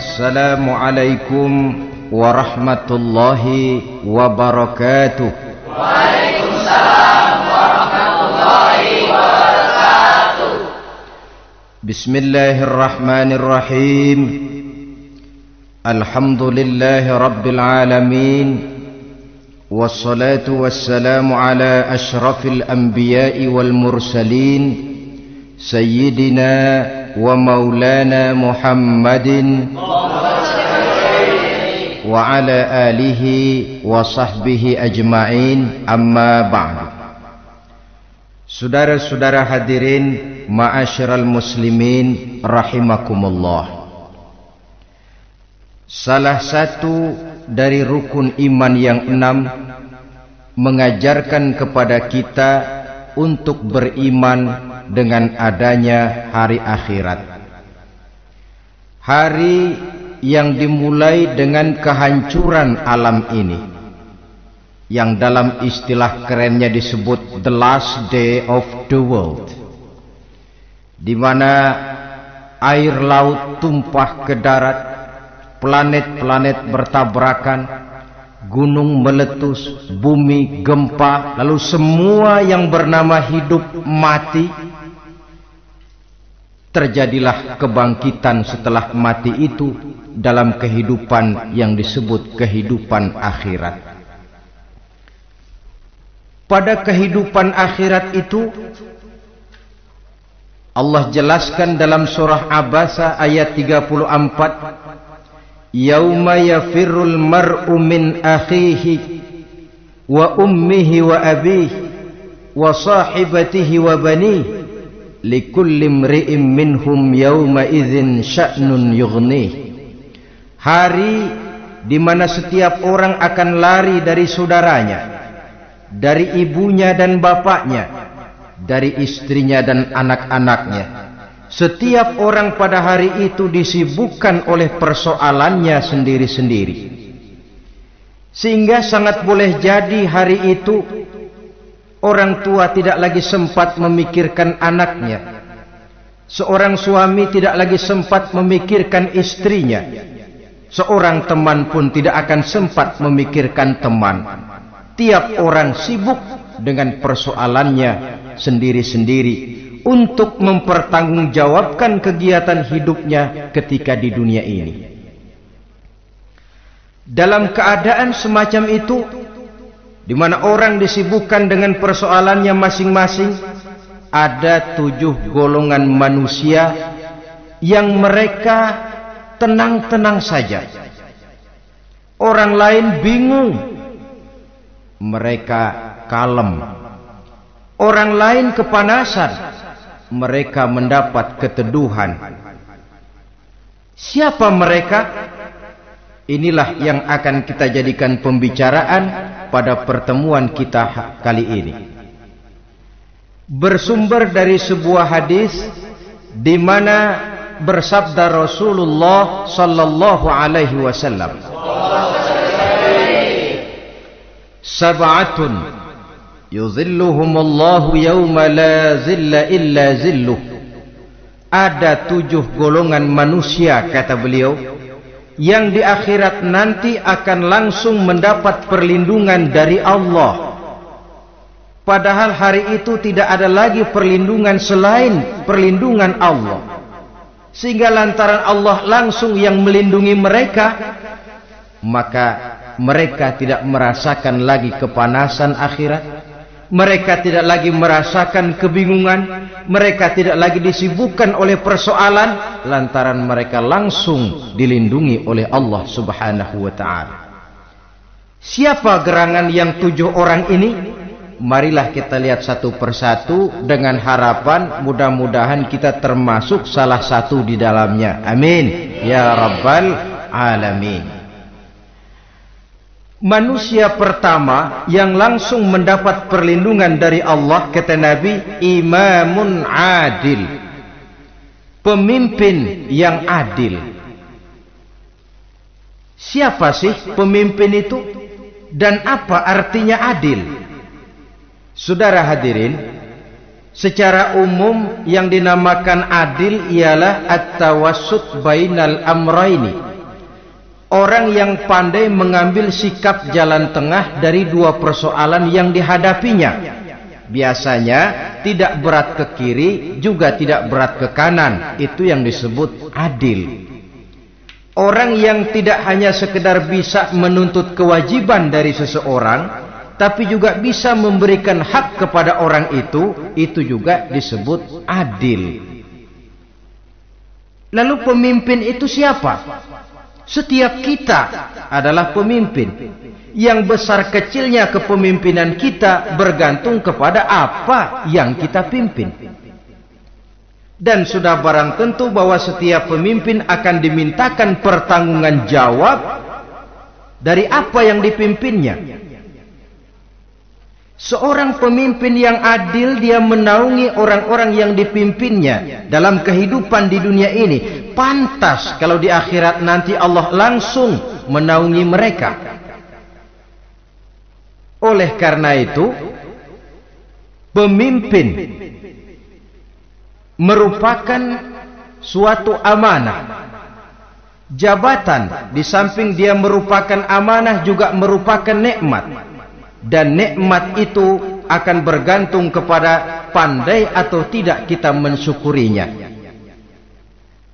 Assalamualaikum warahmatullahi wabarakatuh. Waalaikumsalam warahmatullahi wabarakatuh. Bismillahirrahmanirrahim. Alhamdulillahi rabbil alamin. Wassalatu wassalamu ala ashrafil anbiya'i wal mursalin, Sayyidina wa maulana Muhammadin wa ala alihi wa sahbihi ajma'in, amma ba'du. Saudara-saudara hadirin ma'asyiral muslimin rahimakumullah. Salah satu dari rukun iman yang 6 mengajarkan kepada kita untuk beriman dengan adanya hari akhirat. Hari yang dimulai dengan kehancuran alam ini, yang dalam istilah kerennya disebut the last day of the world, di mana air laut tumpah ke darat, planet-planet bertabrakan, gunung meletus, bumi gempa, lalu semua yang bernama hidup mati. Terjadilah kebangkitan setelah mati itu dalam kehidupan yang disebut kehidupan akhirat. Pada kehidupan akhirat itu Allah jelaskan dalam surah Abasa ayat 34, Yauma yafirrul mar'u min akhihi wa ummihi wa abihi wa sahibatihi wa banihi likulli imri'in minhum yawma idzin sya'nun yughnih. Hari di mana setiap orang akan lari dari saudaranya, dari ibunya dan bapaknya, dari istrinya dan anak-anaknya. Setiap orang pada hari itu disibukkan oleh persoalannya sendiri-sendiri. Sehingga sangat boleh jadi hari itu orang tua tidak lagi sempat memikirkan anaknya. Seorang suami tidak lagi sempat memikirkan istrinya. Seorang teman pun tidak akan sempat memikirkan teman. Tiap orang sibuk dengan persoalannya sendiri-sendiri untuk mempertanggungjawabkan kegiatan hidupnya ketika di dunia ini. Dalam keadaan semacam itu, di mana orang disibukkan dengan persoalannya masing-masing, ada 7 golongan manusia yang mereka tenang-tenang saja. Orang lain bingung, mereka kalem. Orang lain kepanasan, mereka mendapat keteduhan. Siapa mereka? Inilah yang akan kita jadikan pembicaraan pada pertemuan kita kali ini. Bersumber dari sebuah hadis di mana bersabda Rasulullah sallallahu alaihi wasallam, Sab'atun yuzilluhumullahu yawma la zilla illa zilluh. Ada 7 golongan manusia, kata beliau, yang di akhirat nanti akan langsung mendapat perlindungan dari Allah. Padahal hari itu tidak ada lagi perlindungan selain perlindungan Allah. Sehingga lantaran Allah langsung yang melindungi mereka, maka mereka tidak merasakan lagi kepanasan akhirat. Mereka tidak lagi merasakan kebingungan. Mereka tidak lagi disibukkan oleh persoalan, lantaran mereka langsung dilindungi oleh Allah subhanahu wa ta'ala. Siapa gerangan yang 7 orang ini? Marilah kita lihat satu persatu dengan harapan mudah-mudahan kita termasuk salah satu di dalamnya. Amin ya rabbal alamin. Manusia pertama yang langsung mendapat perlindungan dari Allah, kata Nabi, imamun adil, pemimpin yang adil. Siapa sih pemimpin itu dan apa artinya adil? Saudara hadirin, secara umum yang dinamakan adil ialah at-tawassut bainal amraini, Orang yang pandai mengambil sikap jalan tengah dari dua persoalan yang dihadapinya. Biasanya tidak berat ke kiri, juga tidak berat ke kanan. Itu yang disebut adil. Orang yang tidak hanya sekedar bisa menuntut kewajiban dari seseorang, tapi juga bisa memberikan hak kepada orang itu juga disebut adil. Lalu pemimpin itu siapa? Setiap kita adalah pemimpin. Yang besar kecilnya kepemimpinan kita bergantung kepada apa yang kita pimpin. Dan sudah barang tentu bahwa setiap pemimpin akan dimintakan pertanggunggan jawab dari apa yang dipimpinnya. Seorang pemimpin yang adil, dia menaungi orang-orang yang dipimpinnya dalam kehidupan di dunia ini. Pantas kalau di akhirat nanti Allah langsung menaungi mereka. Oleh karena itu, pemimpin merupakan suatu amanah. Jabatan di samping dia merupakan amanah juga merupakan nikmat. Dan nikmat itu akan bergantung kepada pandai atau tidak kita mensyukurinya.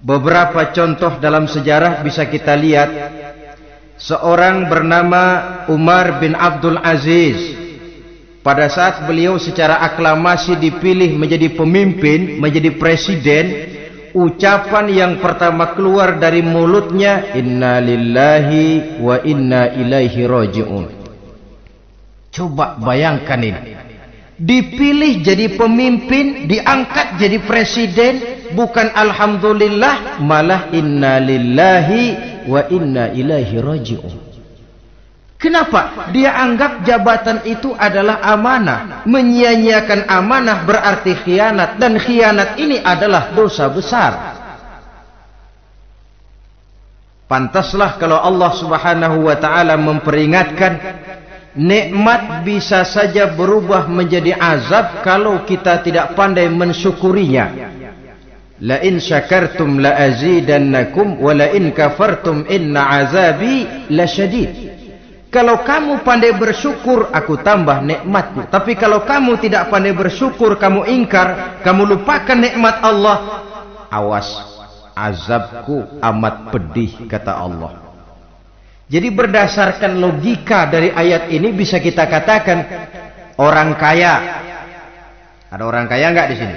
Beberapa contoh dalam sejarah bisa kita lihat. Seorang bernama Umar bin Abdul Aziz. Pada saat beliau secara aklamasi dipilih menjadi pemimpin, menjadi presiden, ucapan yang pertama keluar dari mulutnya, Inna lillahi wa inna ilaihi raji'un. Coba bayangkan ini. Dipilih jadi pemimpin, diangkat jadi presiden, bukan alhamdulillah, malah inna lillahi wa inna ilaihi raji'un. Kenapa? Dia anggap jabatan itu adalah amanah. Menyia-nyiakan amanah berarti khianat, dan khianat ini adalah dosa besar. Pantaslah kalau Allah Subhanahu wa taala memperingatkan, nikmat bisa saja berubah menjadi azab kalau kita tidak pandai mensyukurinya. La in syakartum la azidannakum wa la in kafartum inna azabi lasyadid. Kalau kamu pandai bersyukur, aku tambah nikmatku. Tapi kalau kamu tidak pandai bersyukur, kamu ingkar, kamu lupakan nikmat Allah, awas, azabku amat pedih, kata Allah. Jadi berdasarkan logika dari ayat ini bisa kita katakan, orang kaya, ada orang kaya nggak di sini?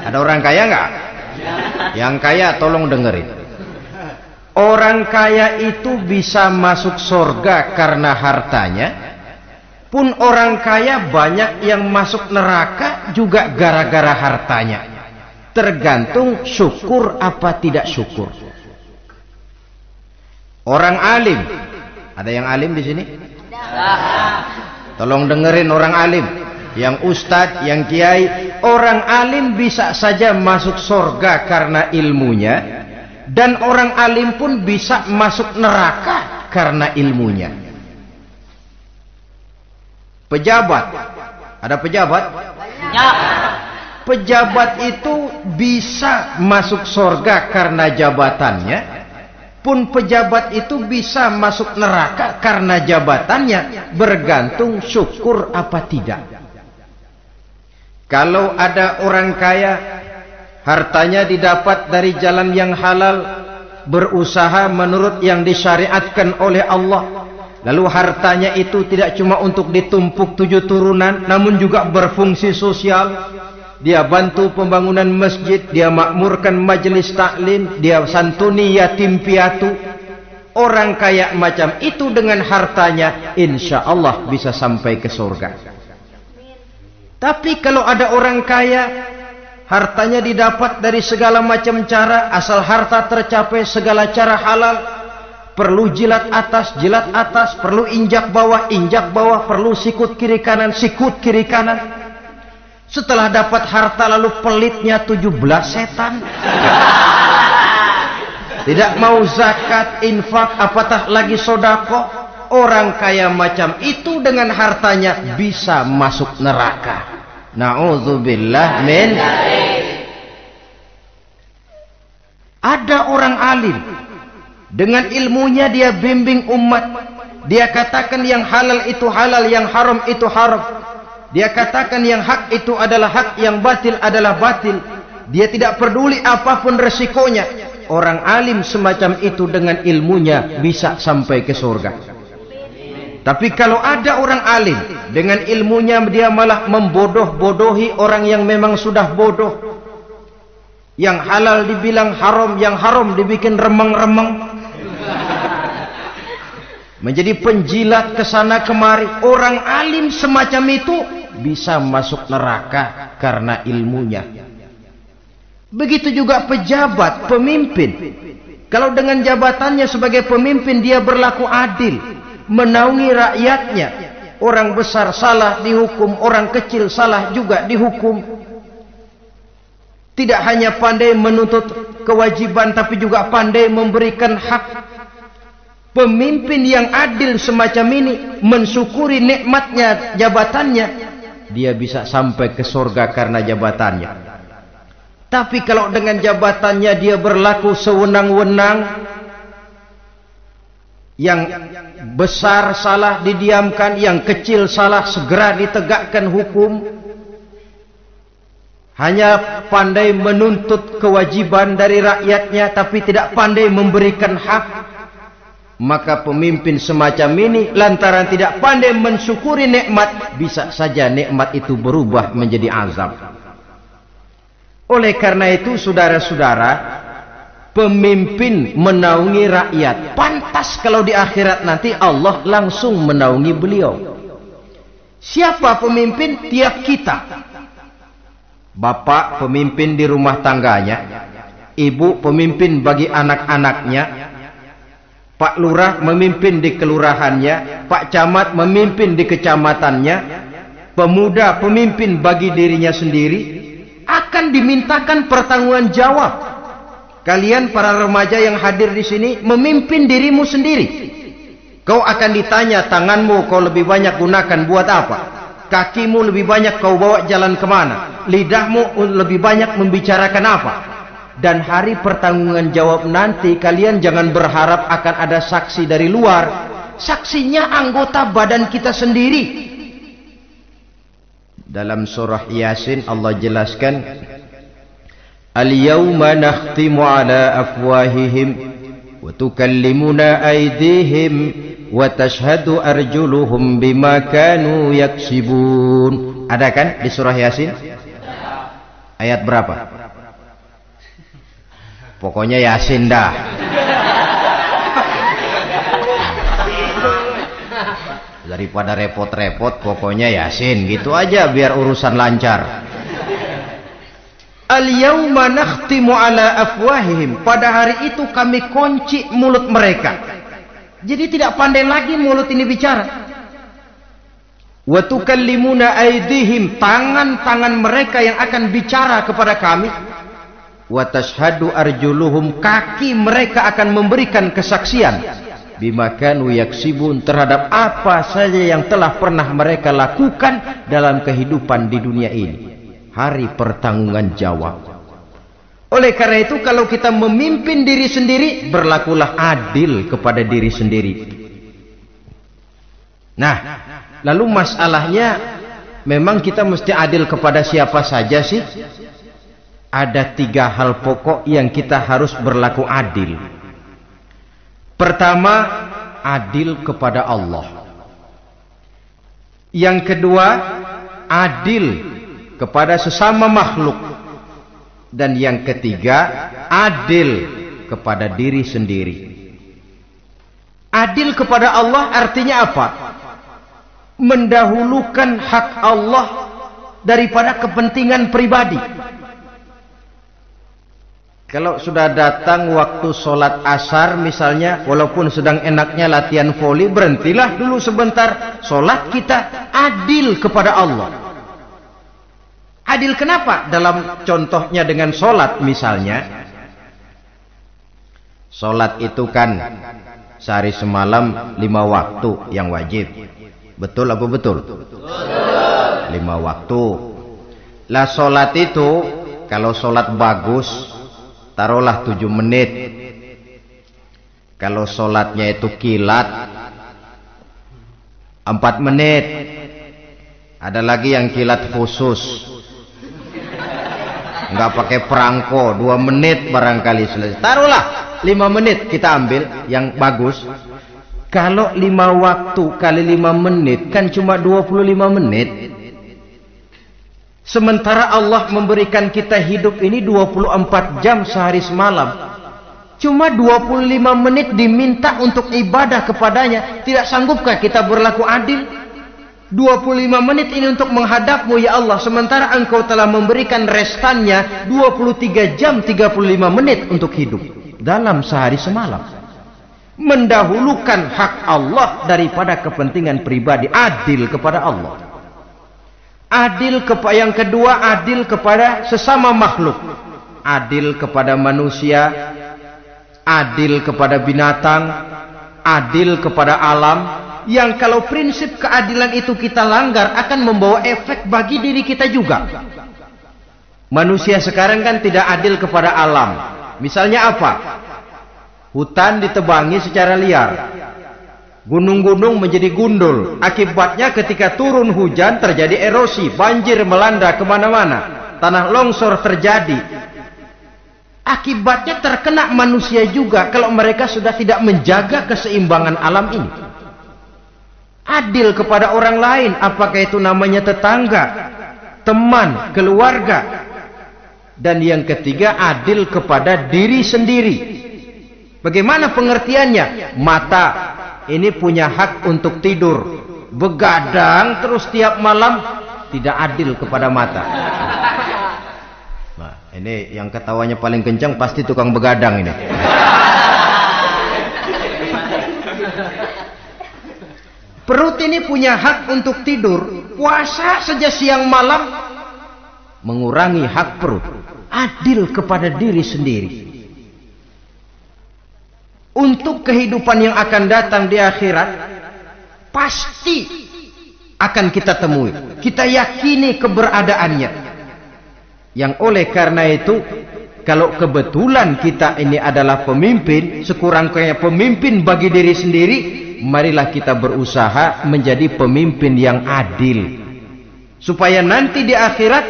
Ada orang kaya nggak? Yang kaya tolong dengerin. Orang kaya itu bisa masuk surga karena hartanya, pun orang kaya banyak yang masuk neraka juga gara-gara hartanya. Tergantung syukur apa tidak syukur. Orang alim, ada yang alim di sini? Tolong dengerin orang alim, yang ustadz, yang kiai. Orang alim bisa saja masuk surga karena ilmunya, dan orang alim pun bisa masuk neraka karena ilmunya. Pejabat, ada pejabat? Ya. Pejabat itu bisa masuk surga karena jabatannya, pun pejabat itu bisa masuk neraka karena jabatannya, bergantung syukur apa tidak. Kalau ada orang kaya, hartanya didapat dari jalan yang halal, berusaha menurut yang disyariatkan oleh Allah, lalu hartanya itu tidak cuma untuk ditumpuk 7 turunan, namun juga berfungsi sosial. Dia bantu pembangunan masjid, dia makmurkan majelis taklim, dia santuni yatim piatu. Orang kaya macam itu dengan hartanya, insya Allah bisa sampai ke surga. Tapi kalau ada orang kaya, hartanya didapat dari segala macam cara, asal harta tercapai segala cara halal. Perlu jilat atas, perlu injak bawah, perlu sikut kiri kanan, sikut kiri kanan. Setelah dapat harta lalu pelitnya 17 setan. Tidak mau zakat, infak, apatah lagi sodako. Orang kaya macam itu dengan hartanya bisa masuk neraka. Na'udzubillah min. Ada orang alim, Dengan ilmunya dia bimbing umat. Dia katakan yang halal itu halal, yang haram itu haram. Dia katakan yang hak itu adalah hak, yang batil adalah batil. Dia tidak peduli apapun resikonya. Orang alim semacam itu dengan ilmunya bisa sampai ke surga. Tapi kalau ada orang alim dengan ilmunya dia malah membodoh-bodohi orang yang memang sudah bodoh. Yang halal dibilang haram, yang haram dibikin remeng-remeng. Menjadi penjilat kesana kemari. Orang alim semacam itu bisa masuk neraka karena ilmunya. Begitu juga pejabat, pemimpin. Kalau dengan jabatannya sebagai pemimpin dia berlaku adil, menaungi rakyatnya. Orang besar salah dihukum, orang kecil salah juga dihukum. Tidak hanya pandai menuntut kewajiban tapi juga pandai memberikan hak. Pemimpin yang adil semacam ini mensyukuri nikmatnya jabatannya, dia bisa sampai ke surga karena jabatannya. Tapi kalau dengan jabatannya dia berlaku sewenang-wenang, yang besar salah didiamkan, yang kecil salah segera ditegakkan hukum, hanya pandai menuntut kewajiban dari rakyatnya tapi tidak pandai memberikan hak, maka pemimpin semacam ini lantaran tidak pandai mensyukuri nikmat, bisa saja nikmat itu berubah menjadi azab. Oleh karena itu saudara-saudara, pemimpin menaungi rakyat, pantas kalau di akhirat nanti Allah langsung menaungi beliau. Siapa pemimpin? Tiap kita. Bapak pemimpin di rumah tangganya, ibu pemimpin bagi anak-anaknya, Pak Lurah memimpin di kelurahannya, Pak Camat memimpin di kecamatannya, pemuda pemimpin bagi dirinya sendiri, akan dimintakan pertanggungan jawab. Kalian para remaja yang hadir di sini memimpin dirimu sendiri. Kau akan ditanya, tanganmu kau lebih banyak gunakan buat apa? Kakimu lebih banyak kau bawa jalan kemana? Lidahmu lebih banyak membicarakan apa? Dan hari pertanggungan jawab nanti kalian jangan berharap akan ada saksi dari luar. Saksinya anggota badan kita sendiri. Dalam surah Yasin Allah jelaskan, Al-yawma nakhtimu ala afwahihim wa tukallimuna aydihim wa tashhadu arjuluhum bima kanu yaksibun. Ada kan di surah Yasin? Ayat berapa? Pokoknya Yasin dah. Daripada repot-repot, pokoknya Yasin gitu aja biar urusan lancar. Al-yawma nakhtimu ala afwahihim. Pada hari itu kami kunci mulut mereka. Jadi tidak pandai lagi mulut ini bicara. Wa tukallimuna aydihim, tangan-tangan mereka yang akan bicara kepada kami. Wa tashhadu arjuluhum, kaki mereka akan memberikan kesaksian bima kanu yaksibun, terhadap apa saja yang telah pernah mereka lakukan dalam kehidupan di dunia ini. Hari pertanggungan jawab. Oleh karena itu kalau kita memimpin diri sendiri, berlakulah adil kepada diri sendiri. Nah, lalu masalahnya memang kita mesti adil kepada siapa saja sih? Ada 3 hal pokok yang kita harus berlaku adil. Pertama, adil kepada Allah. Yang kedua, adil kepada sesama makhluk. Dan yang ketiga, adil kepada diri sendiri. Adil kepada Allah artinya apa? Mendahulukan hak Allah daripada kepentingan pribadi. Kalau sudah datang waktu sholat asar misalnya, walaupun sedang enaknya latihan voli, berhentilah dulu sebentar. Sholat kita adil kepada Allah. Adil kenapa? Dalam contohnya dengan sholat misalnya. Sholat itu kan sehari semalam 5 waktu yang wajib. Betul apa betul? Betul. 5 waktu. Lah sholat itu kalau sholat bagus, taruhlah 7 menit. Kalau sholatnya itu kilat 4 menit. Ada lagi yang kilat khusus, nggak pakai perangko, 2 menit barangkali selesai. Taruhlah 5 menit kita ambil yang bagus. Kalau 5 waktu kali 5 menit kan cuma 25 menit. Sementara Allah memberikan kita hidup ini 24 jam sehari semalam. Cuma 25 menit diminta untuk ibadah kepadanya. Tidak sanggupkah kita berlaku adil? 25 menit ini untuk menghadapmu ya Allah. Sementara engkau telah memberikan restannya 23 jam 35 menit untuk hidup dalam sehari semalam. Mendahulukan hak Allah daripada kepentingan pribadi. Adil kepada Allah. Adil kepada yang kedua, adil kepada sesama makhluk. Adil kepada manusia, adil kepada binatang, adil kepada alam, yang kalau prinsip keadilan itu kita langgar akan membawa efek bagi diri kita juga. Manusia sekarang kan tidak adil kepada alam. Misalnya apa? Hutan ditebangi secara liar, gunung-gunung menjadi gundul. Akibatnya ketika turun hujan terjadi erosi, banjir melanda kemana-mana, tanah longsor terjadi. Akibatnya terkena manusia juga kalau mereka sudah tidak menjaga keseimbangan alam ini. Adil kepada orang lain, apakah itu namanya tetangga, teman, keluarga. Dan yang ketiga, adil kepada diri sendiri. Bagaimana pengertiannya? Mata ini punya hak untuk tidur, begadang terus tiap malam, tidak adil kepada mata. Nah, ini yang ketawanya paling kencang pasti tukang begadang ini. Perut ini punya hak untuk tidur, puasa saja siang malam, mengurangi hak perut. Adil kepada diri sendiri. Untuk kehidupan yang akan datang di akhirat, pasti akan kita temui. Kita yakini keberadaannya. Yang oleh karena itu, kalau kebetulan kita ini adalah pemimpin, sekurang-kurangnya pemimpin bagi diri sendiri, marilah kita berusaha menjadi pemimpin yang adil. Supaya nanti di akhirat,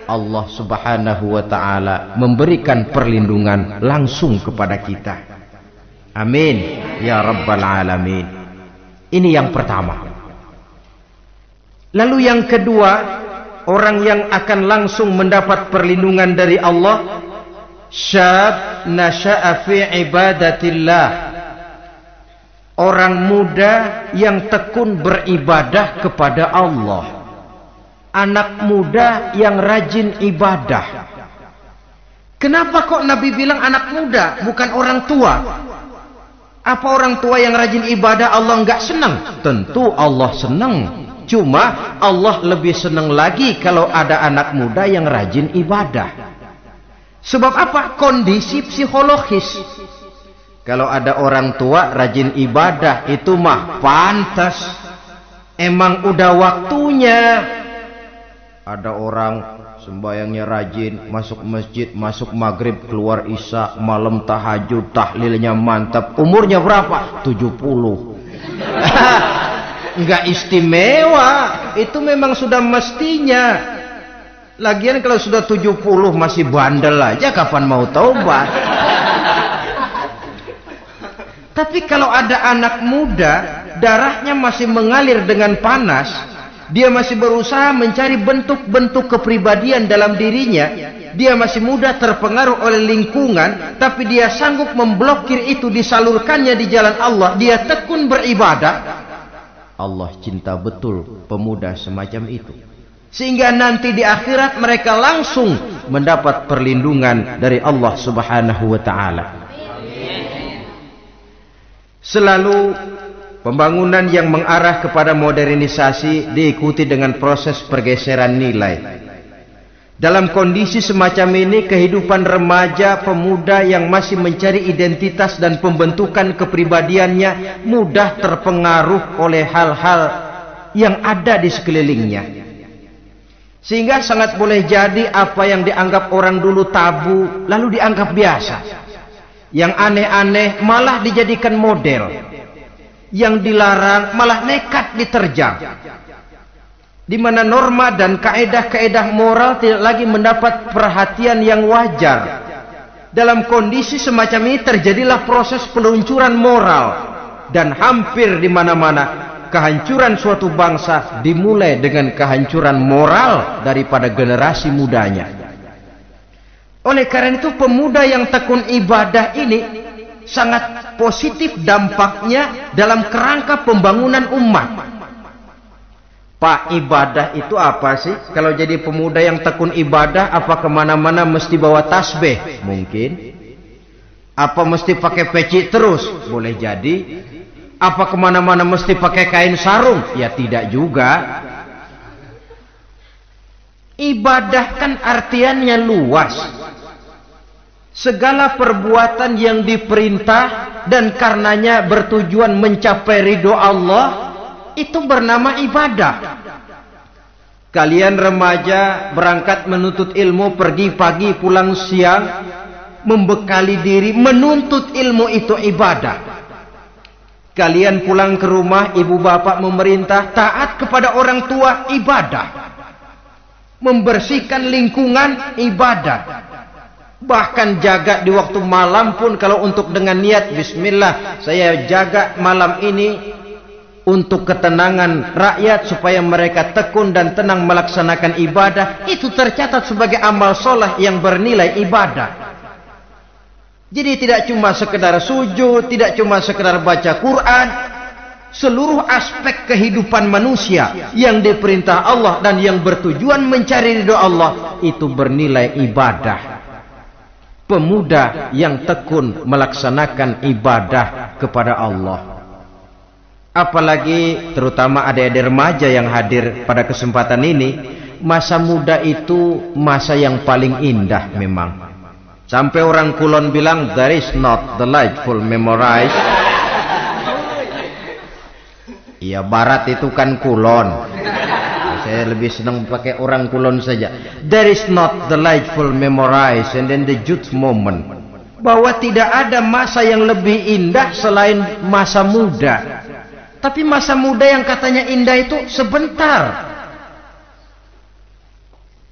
Allah subhanahu wa ta'ala memberikan perlindungan langsung kepada kita. Amin ya rabbal alamin. Ini yang pertama. Lalu yang kedua, orang yang akan langsung mendapat perlindungan dari Allah, syab nasha'a fi ibadatillah. Orang muda yang tekun beribadah kepada Allah. Anak muda yang rajin ibadah. Kenapa kok Nabi bilang anak muda, bukan orang tua? Apa orang tua yang rajin ibadah Allah enggak senang? Tentu Allah senang. Cuma Allah lebih senang lagi kalau ada anak muda yang rajin ibadah. Sebab apa? Kondisi psikologis. Kalau ada orang tua rajin ibadah, itu mah pantas. Emang udah waktunya. Ada orang sembayangnya rajin, masuk masjid, masuk maghrib, keluar isya, malam tahajud, tahlilnya mantap. Umurnya berapa? 70. Enggak istimewa. Itu memang sudah mestinya. Lagian kalau sudah 70 masih bandel aja, kapan mau taubat? Tapi kalau ada anak muda, darahnya masih mengalir dengan panas, dia masih berusaha mencari bentuk-bentuk kepribadian dalam dirinya. Dia masih muda, terpengaruh oleh lingkungan, tapi dia sanggup memblokir itu, disalurkannya di jalan Allah. Dia tekun beribadah. Allah cinta betul pemuda semacam itu. Sehingga nanti di akhirat mereka langsung mendapat perlindungan dari Allah subhanahu wa ta'ala. Selalu pembangunan yang mengarah kepada modernisasi diikuti dengan proses pergeseran nilai. Dalam kondisi semacam ini, kehidupan remaja pemuda yang masih mencari identitas dan pembentukan kepribadiannya mudah terpengaruh oleh hal-hal yang ada di sekelilingnya. Sehingga sangat boleh jadi apa yang dianggap orang dulu tabu lalu dianggap biasa. Yang aneh-aneh malah dijadikan model. Yang dilarang malah nekat diterjang. Di mana norma dan kaedah-kaedah moral tidak lagi mendapat perhatian yang wajar. Dalam kondisi semacam ini terjadilah proses peluncuran moral. Dan hampir di mana-mana kehancuran suatu bangsa dimulai dengan kehancuran moral daripada generasi mudanya. Oleh karena itu pemuda yang tekun ibadah ini sangat positif dampaknya dalam kerangka pembangunan umat. Pak, ibadah itu apa sih? Kalau jadi pemuda yang tekun ibadah, apa kemana-mana mesti bawa tasbih? Mungkin. Apa mesti pakai peci terus? Boleh jadi. Apa kemana-mana mesti pakai kain sarung? Ya tidak juga. Ibadah kan artiannya luas. Segala perbuatan yang diperintah dan karenanya bertujuan mencapai ridho Allah, itu bernama ibadah. Kalian remaja berangkat menuntut ilmu, pergi pagi pulang siang, membekali diri menuntut ilmu, itu ibadah. Kalian pulang ke rumah, ibu bapak memerintah taat kepada orang tua, ibadah. Membersihkan lingkungan, ibadah. Bahkan jaga di waktu malam pun kalau untuk dengan niat bismillah, saya jaga malam ini untuk ketenangan rakyat supaya mereka tekun dan tenang melaksanakan ibadah, itu tercatat sebagai amal soleh yang bernilai ibadah. Jadi tidak cuma sekedar sujud, tidak cuma sekedar baca Quran, seluruh aspek kehidupan manusia yang diperintah Allah dan yang bertujuan mencari ridho Allah itu bernilai ibadah. Pemuda yang tekun melaksanakan ibadah kepada Allah. Apalagi terutama adik-adik remaja yang hadir pada kesempatan ini, masa muda itu masa yang paling indah memang. Sampai orang Kulon bilang, there is not delightful memorize. Iya, barat itu kan Kulon. Saya lebih senang pakai orang Kulon saja. There is not delightful memorize and then the youth moment. Bahwa tidak ada masa yang lebih indah selain masa muda. Tapi masa muda yang katanya indah itu sebentar.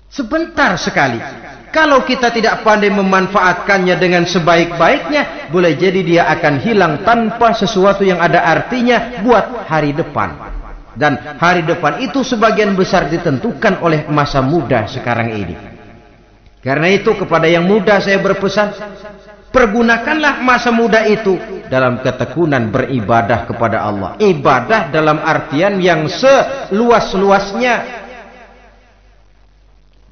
Sebentar sekali. Kalau kita tidak pandai memanfaatkannya dengan sebaik-baiknya, boleh jadi dia akan hilang tanpa sesuatu yang ada artinya buat hari depan. Dan hari depan itu sebagian besar ditentukan oleh masa muda sekarang ini. Karena itu kepada yang muda saya berpesan, pergunakanlah masa muda itu dalam ketekunan beribadah kepada Allah. Ibadah dalam artian yang seluas-luasnya.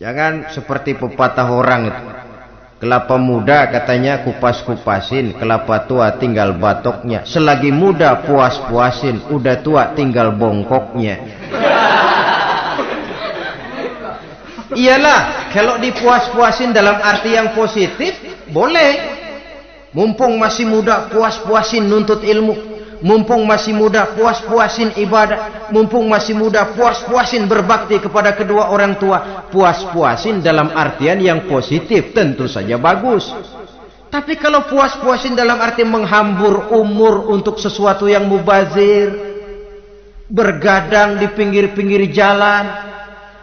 Jangan seperti pepatah orang itu. Kelapa muda katanya kupas-kupasin, kelapa tua tinggal batoknya. Selagi muda puas-puasin, udah tua tinggal bongkoknya. Iyalah, kalau dipuas-puasin dalam arti yang positif, boleh. Mumpung masih muda, puas-puasin nuntut ilmu. Mumpung masih muda, puas-puasin ibadah. Mumpung masih muda, puas-puasin berbakti kepada kedua orang tua. Puas-puasin dalam artian yang positif, tentu saja bagus. Tapi kalau puas-puasin dalam arti menghambur umur untuk sesuatu yang mubazir, bergadang di pinggir-pinggir jalan,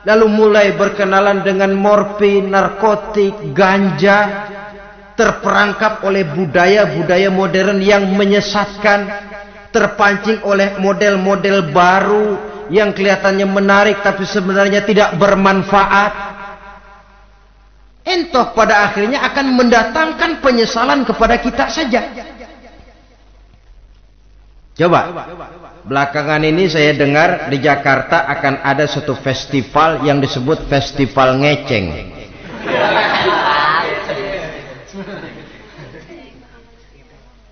lalu mulai berkenalan dengan morfin, narkotik, ganja, terperangkap oleh budaya-budaya modern yang menyesatkan, terpancing oleh model-model baru yang kelihatannya menarik tapi sebenarnya tidak bermanfaat, entah pada akhirnya akan mendatangkan penyesalan kepada kita saja. Coba, belakangan ini saya dengar di Jakarta akan ada satu festival yang disebut Festival Ngeceng.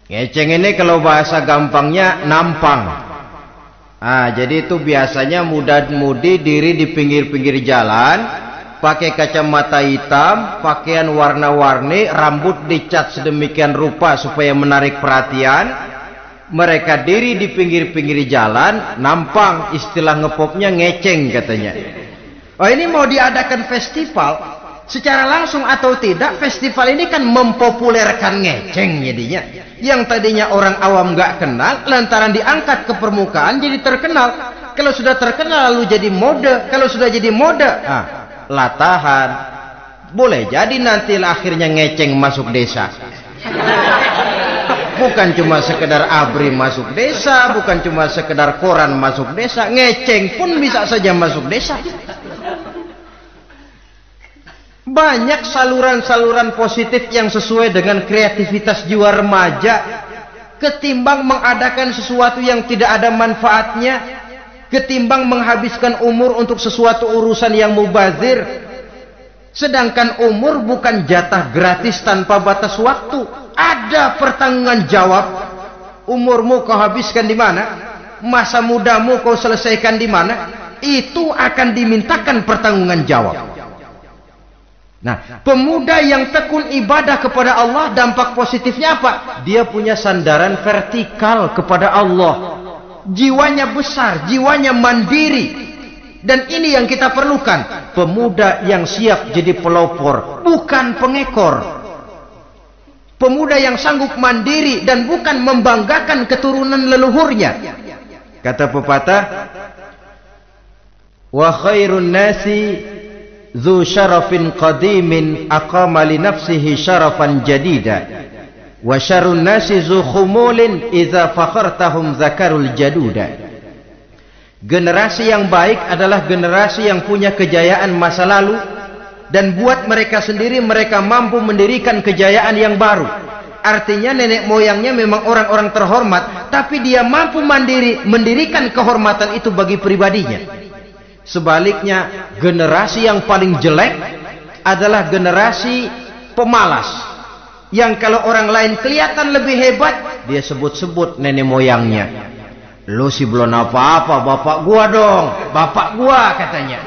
Ngeceng ini kalau bahasa gampangnya nampang. Jadi itu biasanya muda-mudi diri di pinggir-pinggir jalan, pakai kacamata hitam, pakaian warna-warni, rambut dicat sedemikian rupa supaya menarik perhatian. Mereka diri di pinggir-pinggir jalan, nampang, istilah ngepopnya ngeceng katanya. Oh, ini mau diadakan festival. Secara langsung atau tidak, festival ini kan mempopulerkan ngeceng jadinya. Yang tadinya orang awam nggak kenal, lantaran diangkat ke permukaan jadi terkenal. Kalau sudah terkenal lalu jadi mode. Kalau sudah jadi mode, latahan. Boleh jadi nanti akhirnya ngeceng masuk desa. Bukan cuma sekedar abri masuk desa, bukan cuma sekedar koran masuk desa, ngeceng pun bisa saja masuk desa. Banyak saluran-saluran positif yang sesuai dengan kreativitas jiwa remaja, ketimbang mengadakan sesuatu yang tidak ada manfaatnya, ketimbang menghabiskan umur untuk sesuatu urusan yang mubazir. Sedangkan umur bukan jatah gratis tanpa batas waktu, ada pertanggungan jawab. Umurmu kau habiskan di mana? Masa mudamu kau selesaikan di mana? Itu akan dimintakan pertanggungan jawab. Nah, pemuda yang tekun ibadah kepada Allah, dampak positifnya apa? Dia punya sandaran vertikal kepada Allah. Jiwanya besar, jiwanya mandiri. Dan ini yang kita perlukan. Pemuda yang siap jadi pelopor, bukan pengekor. Pemuda yang sanggup mandiri dan bukan membanggakan keturunan leluhurnya. Kata pepatah, wa khairun nasi Zu syarafin qadimin aqama li nafsihi syarafan jadida wa syarrun nasi zu khumulin idza fakhartahum zakarul jaduda. Generasi yang baik adalah generasi yang punya kejayaan masa lalu, dan buat mereka sendiri mereka mampu mendirikan kejayaan yang baru. Artinya nenek moyangnya memang orang-orang terhormat, tapi dia mampu mandiri mendirikan kehormatan itu bagi pribadinya. Sebaliknya, generasi yang paling jelek adalah generasi pemalas, yang kalau orang lain kelihatan lebih hebat, dia sebut-sebut nenek moyangnya. Lu sih belum apa-apa, bapak gua dong, bapak gua katanya.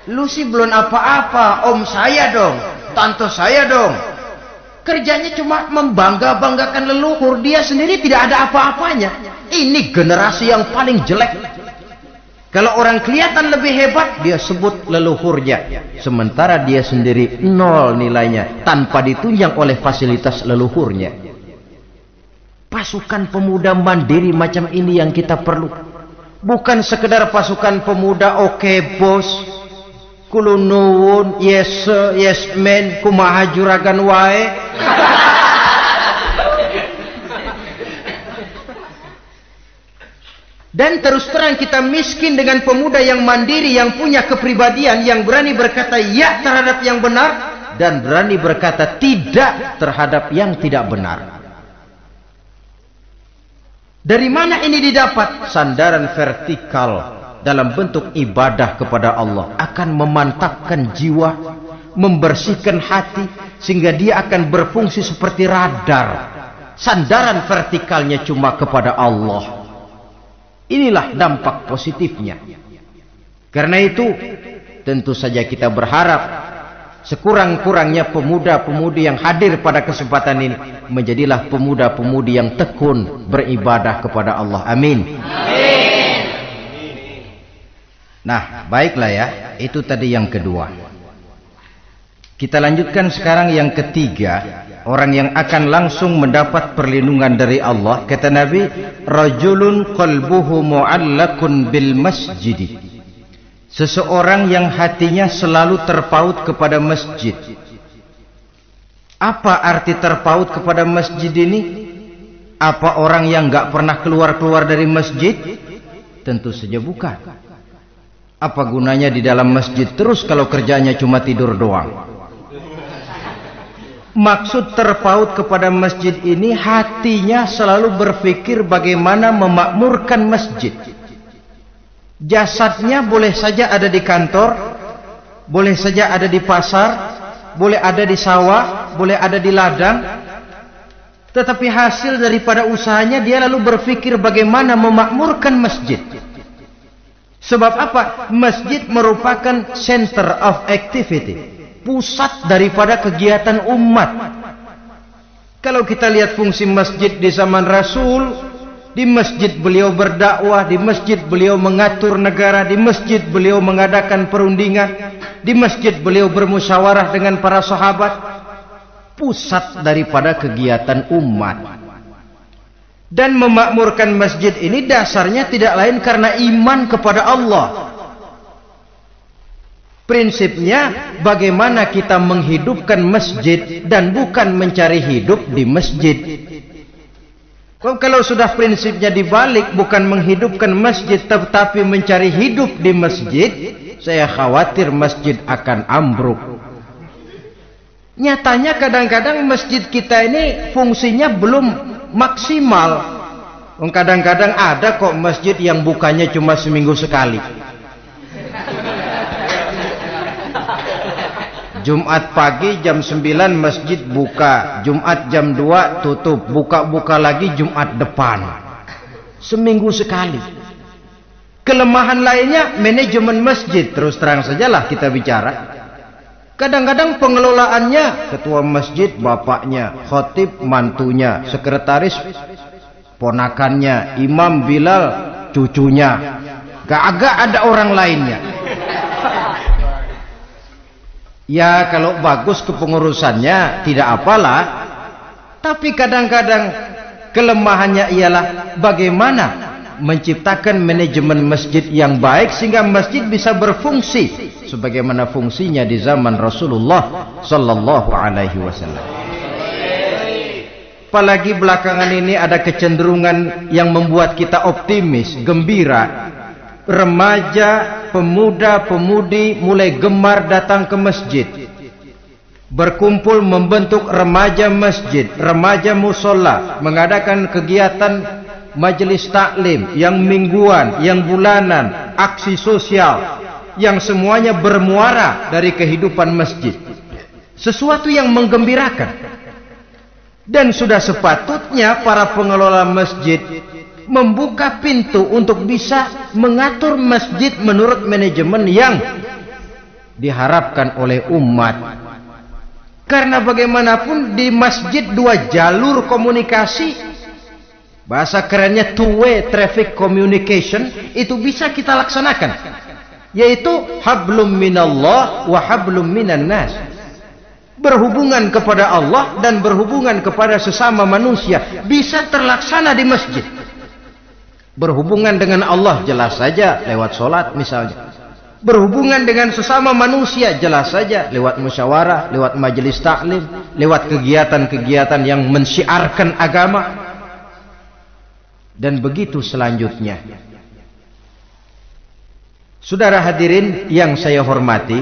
Lu sih belum apa-apa, om saya dong, tante saya dong. Kerjanya cuma membangga-banggakan leluhur, dia sendiri tidak ada apa-apanya. Ini generasi yang paling jelek. Kalau orang kelihatan lebih hebat, dia sebut leluhurnya, sementara dia sendiri nol nilainya, tanpa ditunjang oleh fasilitas leluhurnya. Pasukan pemuda mandiri macam ini yang kita perlu. Bukan sekedar pasukan pemuda oke bos, kulo nuwun, yes sir, yes man, kumaha juragan wae. Dan terus terang kita miskin dengan pemuda yang mandiri, yang punya kepribadian, yang berani berkata ya terhadap yang benar dan berani berkata tidak terhadap yang tidak benar. Dari mana ini didapat? Sandaran vertikal dalam bentuk ibadah kepada Allah akan memantapkan jiwa, membersihkan hati, sehingga dia akan berfungsi seperti radar. Sandaran vertikalnya cuma kepada Allah. Inilah dampak positifnya. Karena itu, tentu saja kita berharap sekurang-kurangnya pemuda-pemudi yang hadir pada kesempatan ini menjadilah pemuda-pemudi yang tekun beribadah kepada Allah. Amin. Amin. Nah, baiklah ya, itu tadi yang kedua. Kita lanjutkan sekarang yang ketiga. Orang yang akan langsung mendapat perlindungan dari Allah, kata Nabi, rajulun qalbuhu mu'allakun bil masjid. Seseorang yang hatinya selalu terpaut kepada masjid. Apa arti terpaut kepada masjid ini? Apa orang yang enggak pernah keluar-keluar dari masjid? Tentu saja bukan. Apa gunanya di dalam masjid terus kalau kerjanya cuma tidur doang? Maksud terpaut kepada masjid ini, hatinya selalu berpikir bagaimana memakmurkan masjid. Jasadnya boleh saja ada di kantor, boleh saja ada di pasar, boleh ada di sawah, boleh ada di ladang. Tetapi hasil daripada usahanya dia lalu berpikir bagaimana memakmurkan masjid. Sebab apa? Masjid merupakan center of activity, pusat daripada kegiatan umat. Kalau kita lihat fungsi masjid di zaman Rasul, Di masjid beliau berdakwah, di masjid beliau mengatur negara, di masjid beliau mengadakan perundingan, di masjid beliau bermusyawarah dengan para sahabat. Pusat daripada kegiatan umat. Dan memakmurkan masjid ini dasarnya tidak lain karena iman kepada Allah. Prinsipnya bagaimana kita menghidupkan masjid dan bukan mencari hidup di masjid. Kalau sudah prinsipnya dibalik, bukan menghidupkan masjid tetapi mencari hidup di masjid, saya khawatir masjid akan ambruk. Nyatanya kadang-kadang masjid kita ini fungsinya belum maksimal. Kadang-kadang ada kok masjid yang bukanya cuma seminggu sekali. Jumat pagi jam 9 masjid buka, Jumat jam 2 tutup, buka-buka lagi Jumat depan. Seminggu sekali. Kelemahan lainnya manajemen masjid, terus terang sajalah kita bicara. Kadang-kadang pengelolaannya ketua masjid bapaknya, khatib mantunya, sekretaris ponakannya, imam Bilal cucunya. Gak ada orang lainnya. Ya kalau bagus kepengurusannya tidak apalah. Tapi kadang-kadang kelemahannya ialah bagaimana menciptakan manajemen masjid yang baik sehingga masjid bisa berfungsi sebagaimana fungsinya di zaman Rasulullah sallallahu alaihi wasallam. Apalagi belakangan ini ada kecenderungan yang membuat kita optimis, gembira. Remaja, pemuda, pemudi mulai gemar datang ke masjid. Berkumpul membentuk remaja masjid, remaja musola, mengadakan kegiatan majelis taklim yang mingguan, yang bulanan, aksi sosial, yang semuanya bermuara dari kehidupan masjid. Sesuatu yang menggembirakan. Dan sudah sepatutnya para pengelola masjid membuka pintu untuk bisa mengatur masjid menurut manajemen yang diharapkan oleh umat. Karena bagaimanapun di masjid dua jalur komunikasi, bahasa kerennya two-way traffic communication, itu bisa kita laksanakan, yaitu hablum minallah wa hablum minan nas. Berhubungan kepada Allah dan berhubungan kepada sesama manusia bisa terlaksana di masjid. Berhubungan dengan Allah jelas saja lewat sholat misalnya. Berhubungan dengan sesama manusia jelas saja lewat musyawarah, lewat majelis taklim, lewat kegiatan-kegiatan yang mensyiarkan agama. Dan begitu selanjutnya. Saudara hadirin yang saya hormati,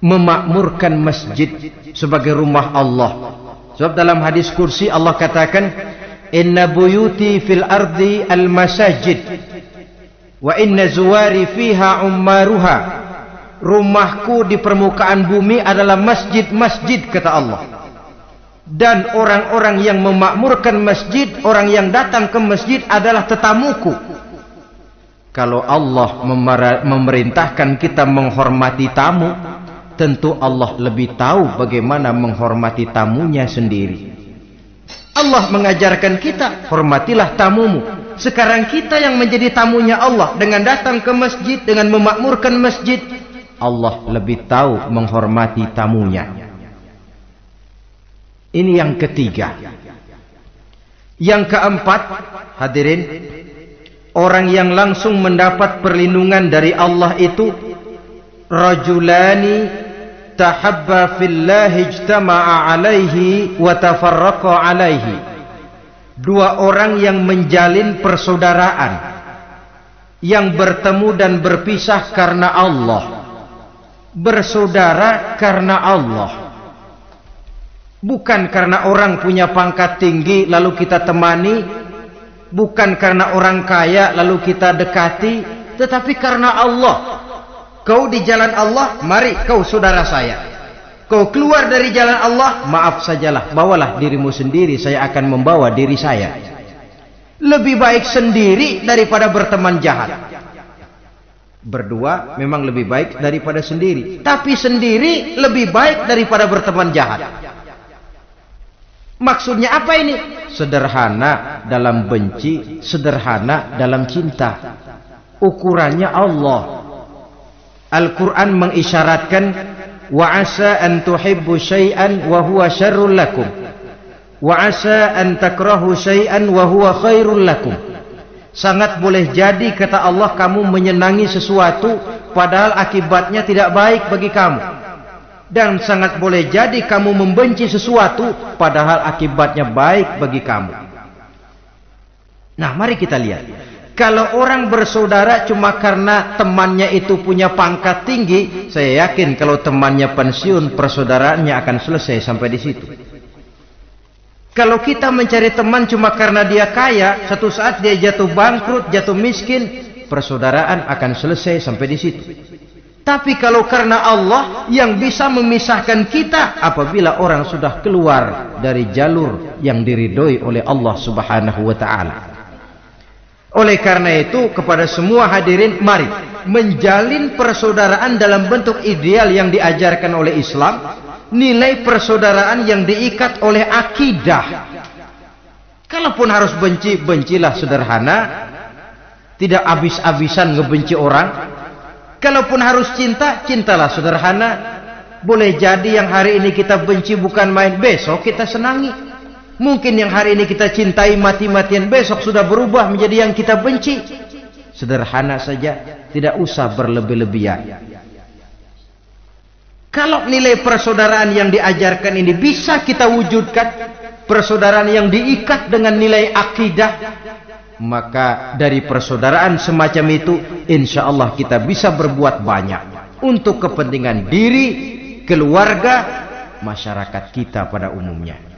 memakmurkan masjid sebagai rumah Allah. Sebab dalam hadis kursi Allah katakan, inna buyuti fil ardi al masajid wa inna zuwari fiha ummaruha. Rumahku di permukaan bumi adalah masjid-masjid, kata Allah. Dan orang-orang yang memakmurkan masjid, orang yang datang ke masjid adalah tetamuku. Kalau Allah memerintahkan kita menghormati tamu, tentu Allah lebih tahu bagaimana menghormati tamunya sendiri. Allah mengajarkan kita, hormatilah tamumu. Sekarang kita yang menjadi tamunya Allah dengan datang ke masjid, dengan memakmurkan masjid, Allah lebih tahu menghormati tamunya. Ini yang ketiga. Yang keempat, hadirin, orang yang langsung mendapat perlindungan dari Allah itu rajulani tahabba fillahi ijtama'a alaihi wa tafarraqa alaihi. Dua orang yang menjalin persaudaraan, yang bertemu dan berpisah karena Allah, bersaudara karena Allah. Bukan karena orang punya pangkat tinggi lalu kita temani, bukan karena orang kaya lalu kita dekati, tetapi karena Allah. Kau di jalan Allah, mari kau saudara saya. Kau keluar dari jalan Allah, maaf sajalah, bawalah dirimu sendiri, saya akan membawa diri saya. Lebih baik sendiri daripada berteman jahat. Berdua memang lebih baik daripada sendiri, tapi sendiri lebih baik daripada berteman jahat. Maksudnya apa ini? Sederhana dalam benci, sederhana dalam cinta. Ukurannya Allah. Al-Quran mengisyaratkan, wa asa an tuhibbu syai'an wa huwa syarrul lakum, wa asa an takrahu syai'an wa huwa khairul lakum. Sangat boleh jadi, kata Allah, kamu menyenangi sesuatu padahal akibatnya tidak baik bagi kamu. Dan sangat boleh jadi kamu membenci sesuatu padahal akibatnya baik bagi kamu. Nah, mari kita lihat. Kalau orang bersaudara cuma karena temannya itu punya pangkat tinggi, saya yakin kalau temannya pensiun, persaudaraannya akan selesai sampai di situ. Kalau kita mencari teman cuma karena dia kaya, satu saat dia jatuh bangkrut, jatuh miskin, persaudaraan akan selesai sampai di situ. Tapi kalau karena Allah yang bisa memisahkan kita apabila orang sudah keluar dari jalur yang diridhoi oleh Allah Subhanahu wa taala. Oleh karena itu, kepada semua hadirin, mari menjalin persaudaraan dalam bentuk ideal yang diajarkan oleh Islam. Nilai persaudaraan yang diikat oleh akidah. Kalaupun harus benci, bencilah sederhana, tidak habis-habisan ngebenci orang. Kalaupun harus cinta, cintalah sederhana. Boleh jadi yang hari ini kita benci bukan main, besok kita senangi. Mungkin yang hari ini kita cintai mati-matian, besok sudah berubah menjadi yang kita benci. Sederhana saja, tidak usah berlebih-lebihan. Kalau nilai persaudaraan yang diajarkan ini bisa kita wujudkan, persaudaraan yang diikat dengan nilai akidah, maka dari persaudaraan semacam itu, insya Allah kita bisa berbuat banyak untuk kepentingan diri, keluarga, masyarakat kita pada umumnya.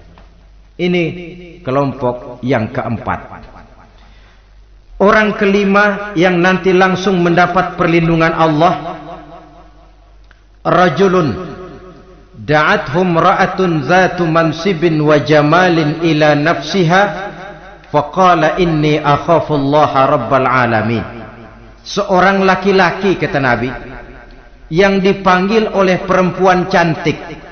Ini kelompok yang keempat. Orang kelima yang nanti langsung mendapat perlindungan Allah, rajulun da'athum ra'atun zatu mansibin wa jamalin ila nafsiha faqala inni akhafullaha rabbal alamin. Seorang laki-laki, kata Nabi, yang dipanggil oleh perempuan cantik.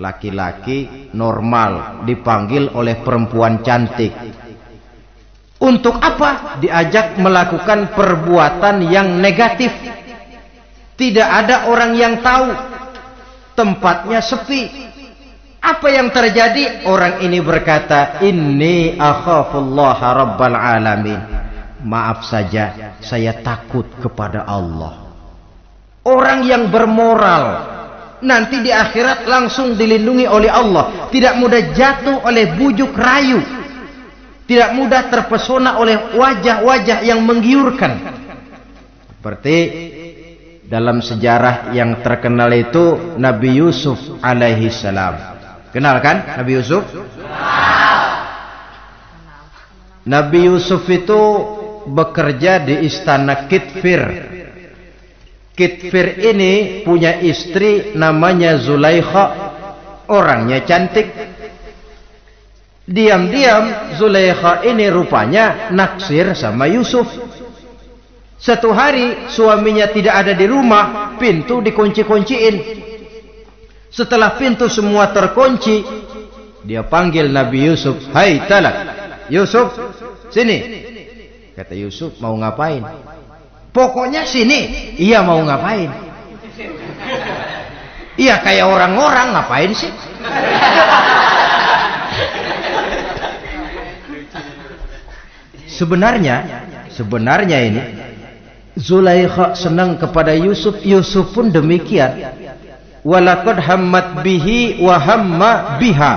Laki-laki normal dipanggil oleh perempuan cantik. Untuk apa? Diajak melakukan perbuatan yang negatif. Tidak ada orang yang tahu. Tempatnya sepi. Apa yang terjadi? Orang ini berkata, inni akhafullaha rabbal alamin. Maaf saja, saya takut kepada Allah. Orang yang bermoral nanti di akhirat langsung dilindungi oleh Allah. Tidak mudah jatuh oleh bujuk rayu. Tidak mudah terpesona oleh wajah-wajah yang menggiurkan. Seperti dalam sejarah yang terkenal itu Nabi Yusuf alaihi salam. Kenal kan Nabi Yusuf? Nabi Yusuf itu bekerja di istana Kitfir. Kitfir ini punya istri namanya Zulaikha. Orangnya cantik. Diam-diam Zulaikha ini rupanya naksir sama Yusuf. Satu hari suaminya tidak ada di rumah, pintu dikunci-kunciin. Setelah pintu semua terkunci, dia panggil Nabi Yusuf, "Hai Talak, Yusuf, sini." Kata Yusuf, "Mau ngapain?" "Pokoknya sini." "Iya, mau ngapain?" "Iya, kayak orang-orang, ngapain sih?" Sebenarnya ini Zulaikha senang kepada Yusuf, Yusuf pun demikian. Walaqad hammat bihi wa hamma biha.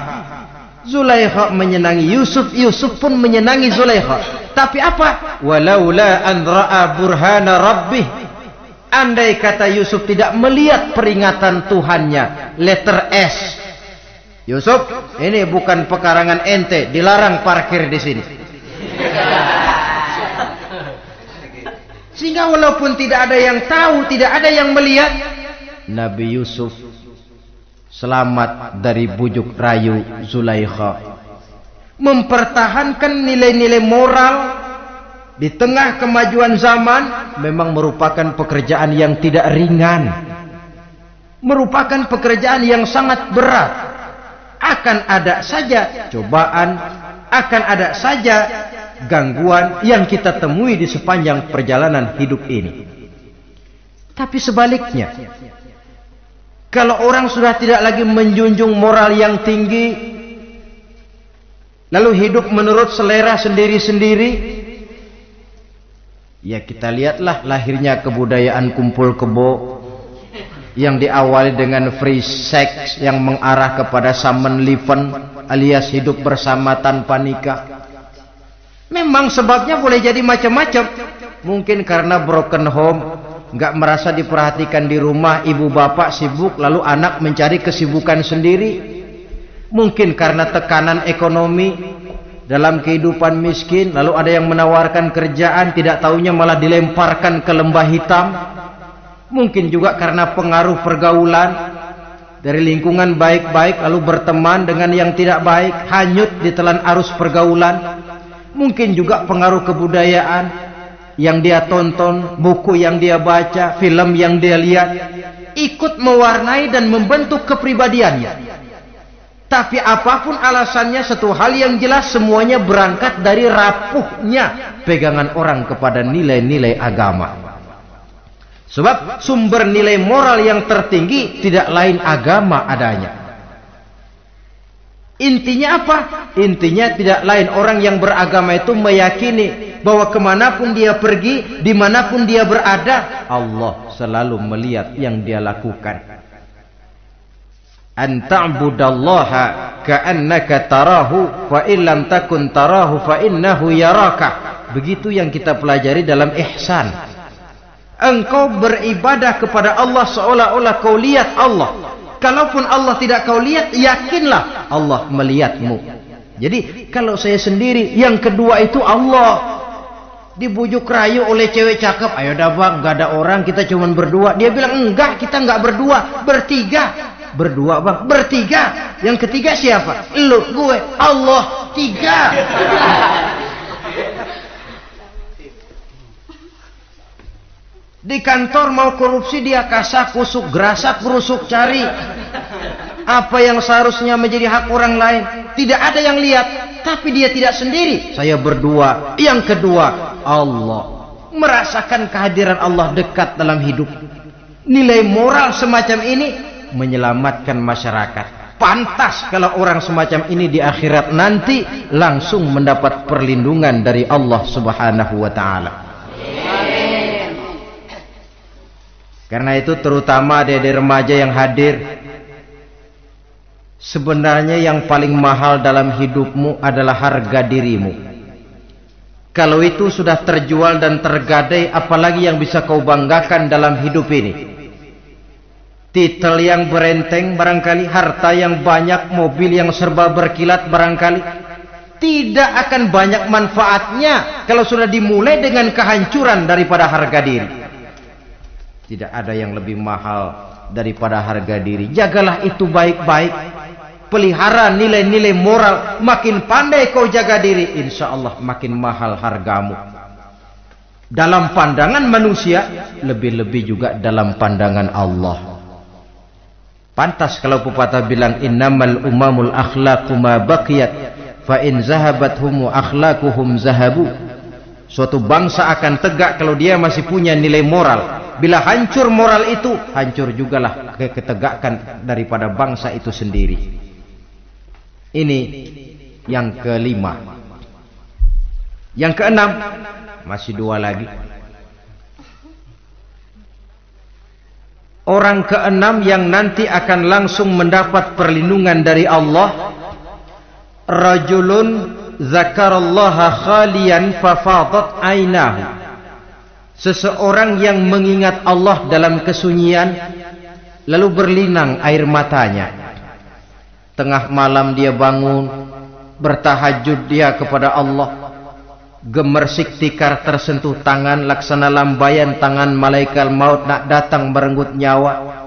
Zulaikha menyenangi Yusuf, Yusuf pun menyenangi Zulaikha. Tapi apa? Walaula an ra'a burhana rabbih. Andai kata Yusuf tidak melihat peringatan Tuhannya, letter S. Yusuf, ini bukan pekarangan ente, dilarang parkir di sini. Sehingga walaupun tidak ada yang tahu, tidak ada yang melihat, Nabi Yusuf selamat dari bujuk rayu Zulaikha. Mempertahankan nilai-nilai moral di tengah kemajuan zaman memang merupakan pekerjaan yang tidak ringan. Merupakan pekerjaan yang sangat berat. akan ada saja cobaan, akan ada saja gangguan yang kita temui di sepanjang perjalanan hidup ini. Tapi sebaliknya, kalau orang sudah tidak lagi menjunjung moral yang tinggi, lalu hidup menurut selera sendiri-sendiri, ya kita lihatlah lahirnya kebudayaan kumpul kebo yang diawali dengan free sex yang mengarah kepada summon living alias hidup bersama tanpa nikah. Memang sebabnya boleh jadi macam-macam. Mungkin karena broken home, nggak merasa diperhatikan di rumah, ibu bapak sibuk, lalu anak mencari kesibukan sendiri. Mungkin karena tekanan ekonomi dalam kehidupan miskin, lalu ada yang menawarkan kerjaan, tidak taunya malah dilemparkan ke lembah hitam. Mungkin juga karena pengaruh pergaulan dari lingkungan baik-baik, lalu berteman dengan yang tidak baik, hanyut ditelan arus pergaulan. Mungkin juga pengaruh kebudayaan yang dia tonton, buku yang dia baca, film yang dia lihat, ikut mewarnai dan membentuk kepribadiannya. Tapi apapun alasannya, satu hal yang jelas, semuanya berangkat dari rapuhnya pegangan orang kepada nilai-nilai agama. Sebab sumber nilai moral yang tertinggi tidak lain agama adanya. Intinya apa? Intinya tidak lain, orang yang beragama itu meyakini bahwa kemanapun dia pergi, dimanapun dia berada, Allah selalu melihat yang dia lakukan. An ta'budallaha ka'annaka tarahu fa illam takun tarahu fa innahu yaraka. Begitu yang kita pelajari dalam ihsan. Engkau beribadah kepada Allah seolah-olah kau lihat Allah. Kalaupun Allah tidak kau lihat, yakinlah Allah melihatmu. Jadi kalau saya sendiri, yang kedua itu Allah. Dibujuk rayu oleh cewek cakep, ayo dah bang, gak ada orang, kita cuma berdua. Dia bilang enggak, kita enggak berdua, bertiga. Berdua bang, bertiga. Yang ketiga siapa? Lu, gue, Allah, tiga. Di kantor mau korupsi, dia kasak kusuk, gerasak kerusuk, cari apa yang seharusnya menjadi hak orang lain. Tidak ada yang lihat, tapi dia tidak sendiri. Saya berdua. Yang kedua, Allah. Merasakan kehadiran Allah dekat dalam hidup. Nilai moral semacam ini menyelamatkan masyarakat. Pantas kalau orang semacam ini di akhirat nanti langsung mendapat perlindungan dari Allah Subhanahu wa ta'ala. Karena itu terutama adik-adik remaja yang hadir, sebenarnya yang paling mahal dalam hidupmu adalah harga dirimu. Kalau itu sudah terjual dan tergadai, apalagi yang bisa kau banggakan dalam hidup ini? Titel yang berenteng barangkali, harta yang banyak, mobil yang serba berkilat barangkali. Tidak akan banyak manfaatnya kalau sudah dimulai dengan kehancuran daripada harga diri. Tidak ada yang lebih mahal daripada harga diri. Jagalah itu baik-baik. Pelihara nilai-nilai moral. Makin pandai kau jaga diri, insya Allah makin mahal hargamu. Dalam pandangan manusia, lebih-lebih juga dalam pandangan Allah. Pantas kalau pepatah bilang, innamal umamul akhlaqu ma baqiyat, fa in zahabathum akhlaquhum zahabu. Suatu bangsa akan tegak kalau dia masih punya nilai moral. Bila hancur moral itu, hancur jugalah ketegakan daripada bangsa itu sendiri. Ini yang kelima. Yang keenam, masih dua lagi. Orang keenam yang nanti akan langsung mendapat perlindungan dari Allah, rajulun zakarallaha khalian fafadat ainahu. Seseorang yang mengingat Allah dalam kesunyian, lalu berlinang air matanya. Tengah malam dia bangun, bertahajud dia kepada Allah. Gemersik tikar tersentuh tangan, laksana lambaian tangan malaikat maut nak datang merenggut nyawa.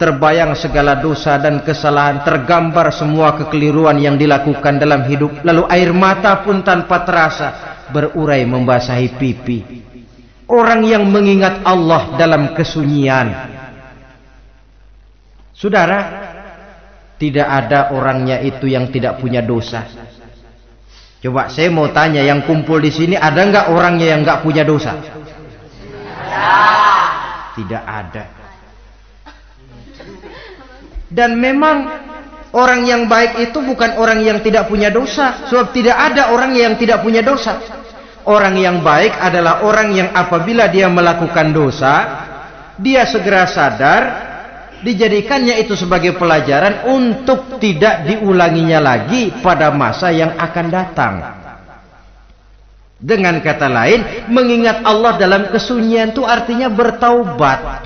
Terbayang segala dosa dan kesalahan, tergambar semua kekeliruan yang dilakukan dalam hidup. Lalu air mata pun tanpa terasa berurai membasahi pipi. Orang yang mengingat Allah dalam kesunyian. Saudara, tidak ada orangnya itu yang tidak punya dosa. Coba saya mau tanya, yang kumpul di sini ada nggak orangnya yang nggak punya dosa? Tidak ada. Dan memang orang yang baik itu bukan orang yang tidak punya dosa, sebab tidak ada orang yang tidak punya dosa. Orang yang baik adalah orang yang apabila dia melakukan dosa, dia segera sadar, dijadikannya itu sebagai pelajaran untuk tidak diulanginya lagi pada masa yang akan datang. Dengan kata lain, mengingat Allah dalam kesunyian itu artinya bertaubat.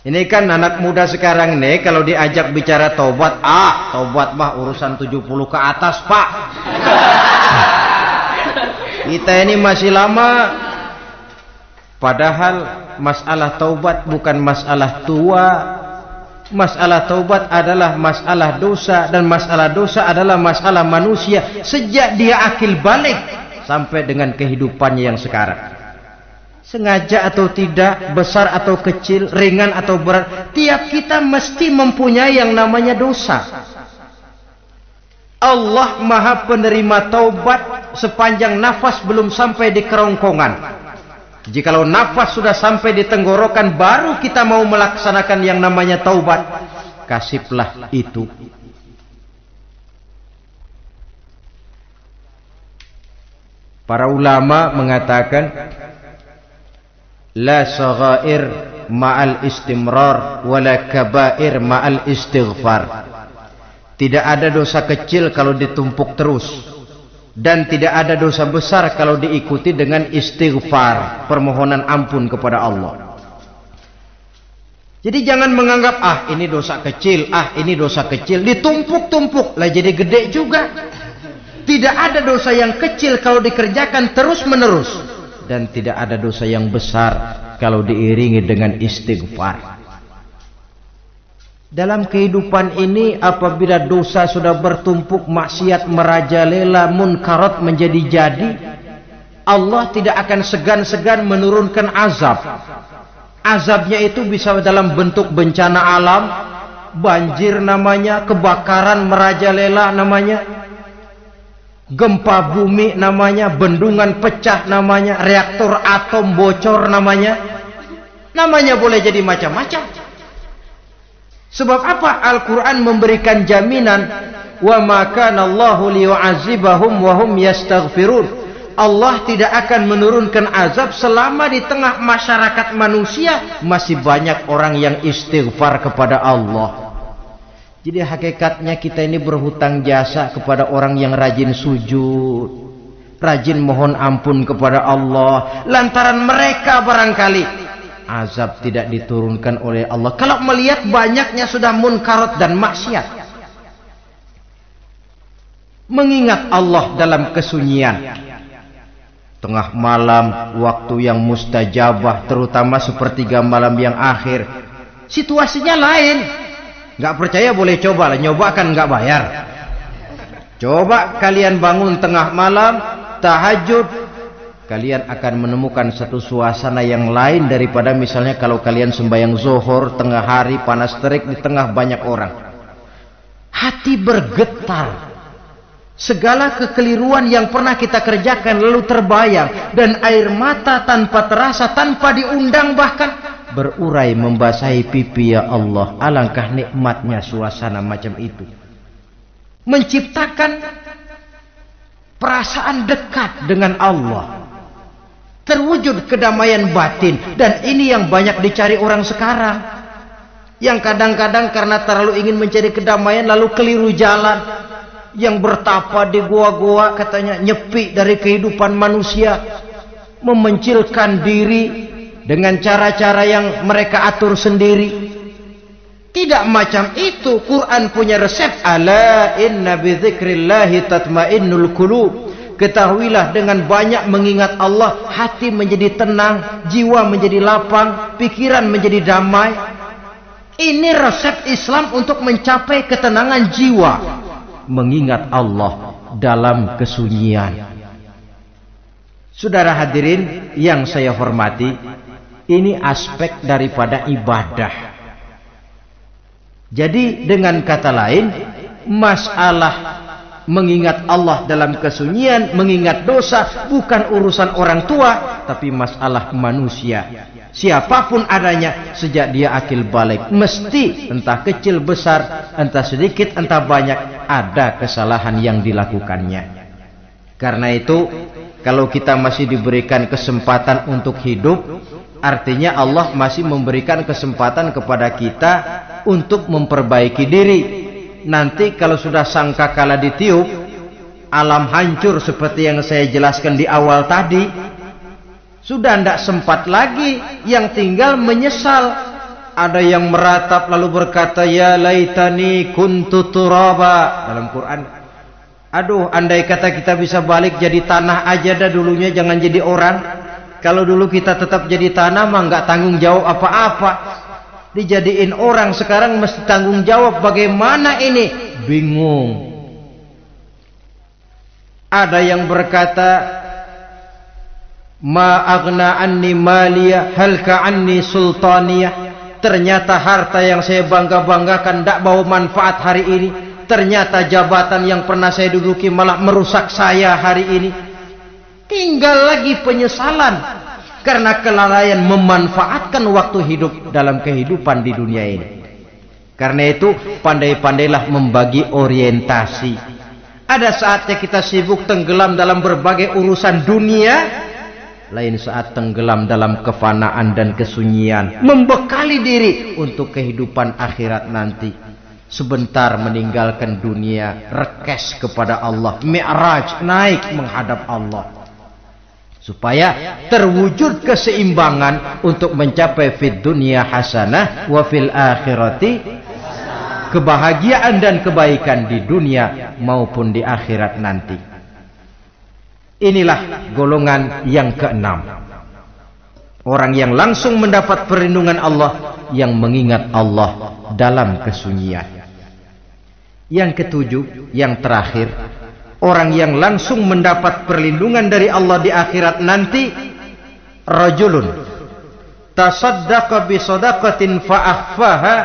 Ini kan anak muda sekarang nih, kalau diajak bicara taubat, taubat mah urusan 70 ke atas, Pak. Kita ini masih lama. Padahal masalah taubat bukan masalah tua. Masalah taubat adalah masalah dosa, dan masalah dosa adalah masalah manusia sejak dia akil balik sampai dengan kehidupannya yang sekarang. Sengaja atau tidak, besar atau kecil, ringan atau berat, tiap kita mesti mempunyai yang namanya dosa. Allah Maha penerima taubat sepanjang nafas belum sampai di kerongkongan. Jikalau nafas sudah sampai di tenggorokan, baru kita mau melaksanakan yang namanya taubat. Kasihlah itu. Para ulama mengatakan, la saghair ma'al istimrar wala kabair ma'al istighfar. Tidak ada dosa kecil kalau ditumpuk terus, dan tidak ada dosa besar kalau diikuti dengan istighfar, permohonan ampun kepada Allah. Jadi jangan menganggap ini dosa kecil, ini dosa kecil, ditumpuk-tumpuk lah jadi gede juga. Tidak ada dosa yang kecil kalau dikerjakan terus-menerus, dan tidak ada dosa yang besar kalau diiringi dengan istighfar. Dalam kehidupan ini, apabila dosa sudah bertumpuk, maksiat merajalela, munkarat menjadi jadi, Allah tidak akan segan-segan menurunkan azab. Azabnya itu bisa dalam bentuk bencana alam, banjir namanya, kebakaran merajalela namanya, gempa bumi namanya, bendungan pecah namanya, reaktor atom bocor namanya. Namanya boleh jadi macam-macam. Sebab apa? Al-Quran memberikan jaminan, wa ma kana Allahu liyu'adzibahum wa hum yastaghfirun. Allah tidak akan menurunkan azab selama di tengah masyarakat manusia masih banyak orang yang istighfar kepada Allah. Jadi hakikatnya kita ini berhutang jasa kepada orang yang rajin sujud, rajin mohon ampun kepada Allah. Lantaran mereka barangkali azab tidak diturunkan oleh Allah kalau melihat banyaknya sudah munkarat dan maksiat. Mengingat Allah dalam kesunyian, tengah malam, waktu yang mustajabah, terutama sepertiga malam yang akhir, situasinya lain. Nggak percaya boleh coba lah, nyoba kan nggak bayar. Coba kalian bangun tengah malam, tahajud, kalian akan menemukan satu suasana yang lain daripada misalnya kalau kalian sembahyang zuhur tengah hari panas terik di tengah banyak orang. Hati bergetar. Segala kekeliruan yang pernah kita kerjakan lalu terbayang, dan air mata tanpa terasa, tanpa diundang bahkan berurai membasahi pipi. Ya Allah, alangkah nikmatnya suasana macam itu. Menciptakan perasaan dekat dengan Allah. Terwujud kedamaian batin, dan ini yang banyak dicari orang sekarang, yang kadang-kadang karena terlalu ingin mencari kedamaian lalu keliru jalan, yang bertapa di gua-gua katanya nyepi dari kehidupan manusia, memencilkan diri dengan cara-cara yang mereka atur sendiri. Tidak macam itu. Quran punya resep, ala inna bi dzikrillahi tatmainnul qulub. Ketahuilah, dengan banyak mengingat Allah, hati menjadi tenang, jiwa menjadi lapang, pikiran menjadi damai. Ini resep Islam untuk mencapai ketenangan jiwa. Mengingat Allah dalam kesunyian. Saudara hadirin yang saya hormati, ini aspek daripada ibadah. Jadi dengan kata lain, masalah mengingat Allah dalam kesunyian, mengingat dosa, bukan urusan orang tua, tapi masalah manusia. Siapapun adanya, sejak dia akil balik, mesti entah kecil besar, entah sedikit entah banyak, ada kesalahan yang dilakukannya. Karena itu, kalau kita masih diberikan kesempatan untuk hidup, artinya Allah masih memberikan kesempatan kepada kita untuk memperbaiki diri. Nanti kalau sudah sangkakala ditiup, alam hancur seperti yang saya jelaskan di awal tadi, sudah tidak sempat lagi, yang tinggal menyesal. Ada yang meratap lalu berkata, ya laitani kuntu turaba. Dalam Quran, aduh, andai kata kita bisa balik jadi tanah aja dah dulunya, jangan jadi orang. Kalau dulu kita tetap jadi tanah mah nggak tanggung jawab apa-apa. Dijadiin orang sekarang mesti tanggung jawab. Bagaimana ini? Bingung. Ada yang berkata, ma aghna anni maliya halka anni sultaniyah. Ternyata harta yang saya bangga-banggakan tidak bawa manfaat hari ini. Ternyata jabatan yang pernah saya duduki malah merusak saya hari ini. Tinggal lagi penyesalan karena kelalaian memanfaatkan waktu hidup dalam kehidupan di dunia ini. Karena itu, pandai-pandailah membagi orientasi. Ada saatnya kita sibuk tenggelam dalam berbagai urusan dunia, lain saat tenggelam dalam kefanaan dan kesunyian, membekali diri untuk kehidupan akhirat nanti. Sebentar meninggalkan dunia, rekes kepada Allah, mi'raj, naik menghadap Allah, supaya terwujud keseimbangan untuk mencapai fid dunya hasanah wa fil akhirati, kebahagiaan dan kebaikan di dunia maupun di akhirat nanti. Inilah golongan yang keenam, orang yang langsung mendapat perlindungan Allah, yang mengingat Allah dalam kesunyian. Yang ketujuh, yang terakhir, orang yang langsung mendapat perlindungan dari Allah di akhirat nanti, rajulun tasaddaqa bi shadaqatin fa akhfaha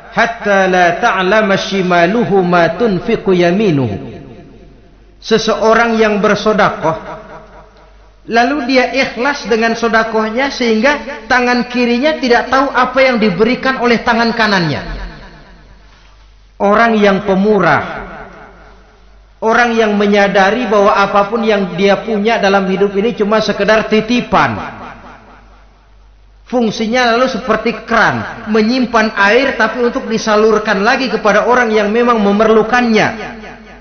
hatta la ta'lama shimaluhu ma tunfiqu yaminuhu. Seseorang yang bersedekah lalu dia ikhlas dengan sedekahnya sehingga tangan kirinya tidak tahu apa yang diberikan oleh tangan kanannya. Orang yang pemurah, orang yang menyadari bahwa apapun yang dia punya dalam hidup ini cuma sekedar titipan. Fungsinya lalu seperti keran, menyimpan air tapi untuk disalurkan lagi kepada orang yang memang memerlukannya.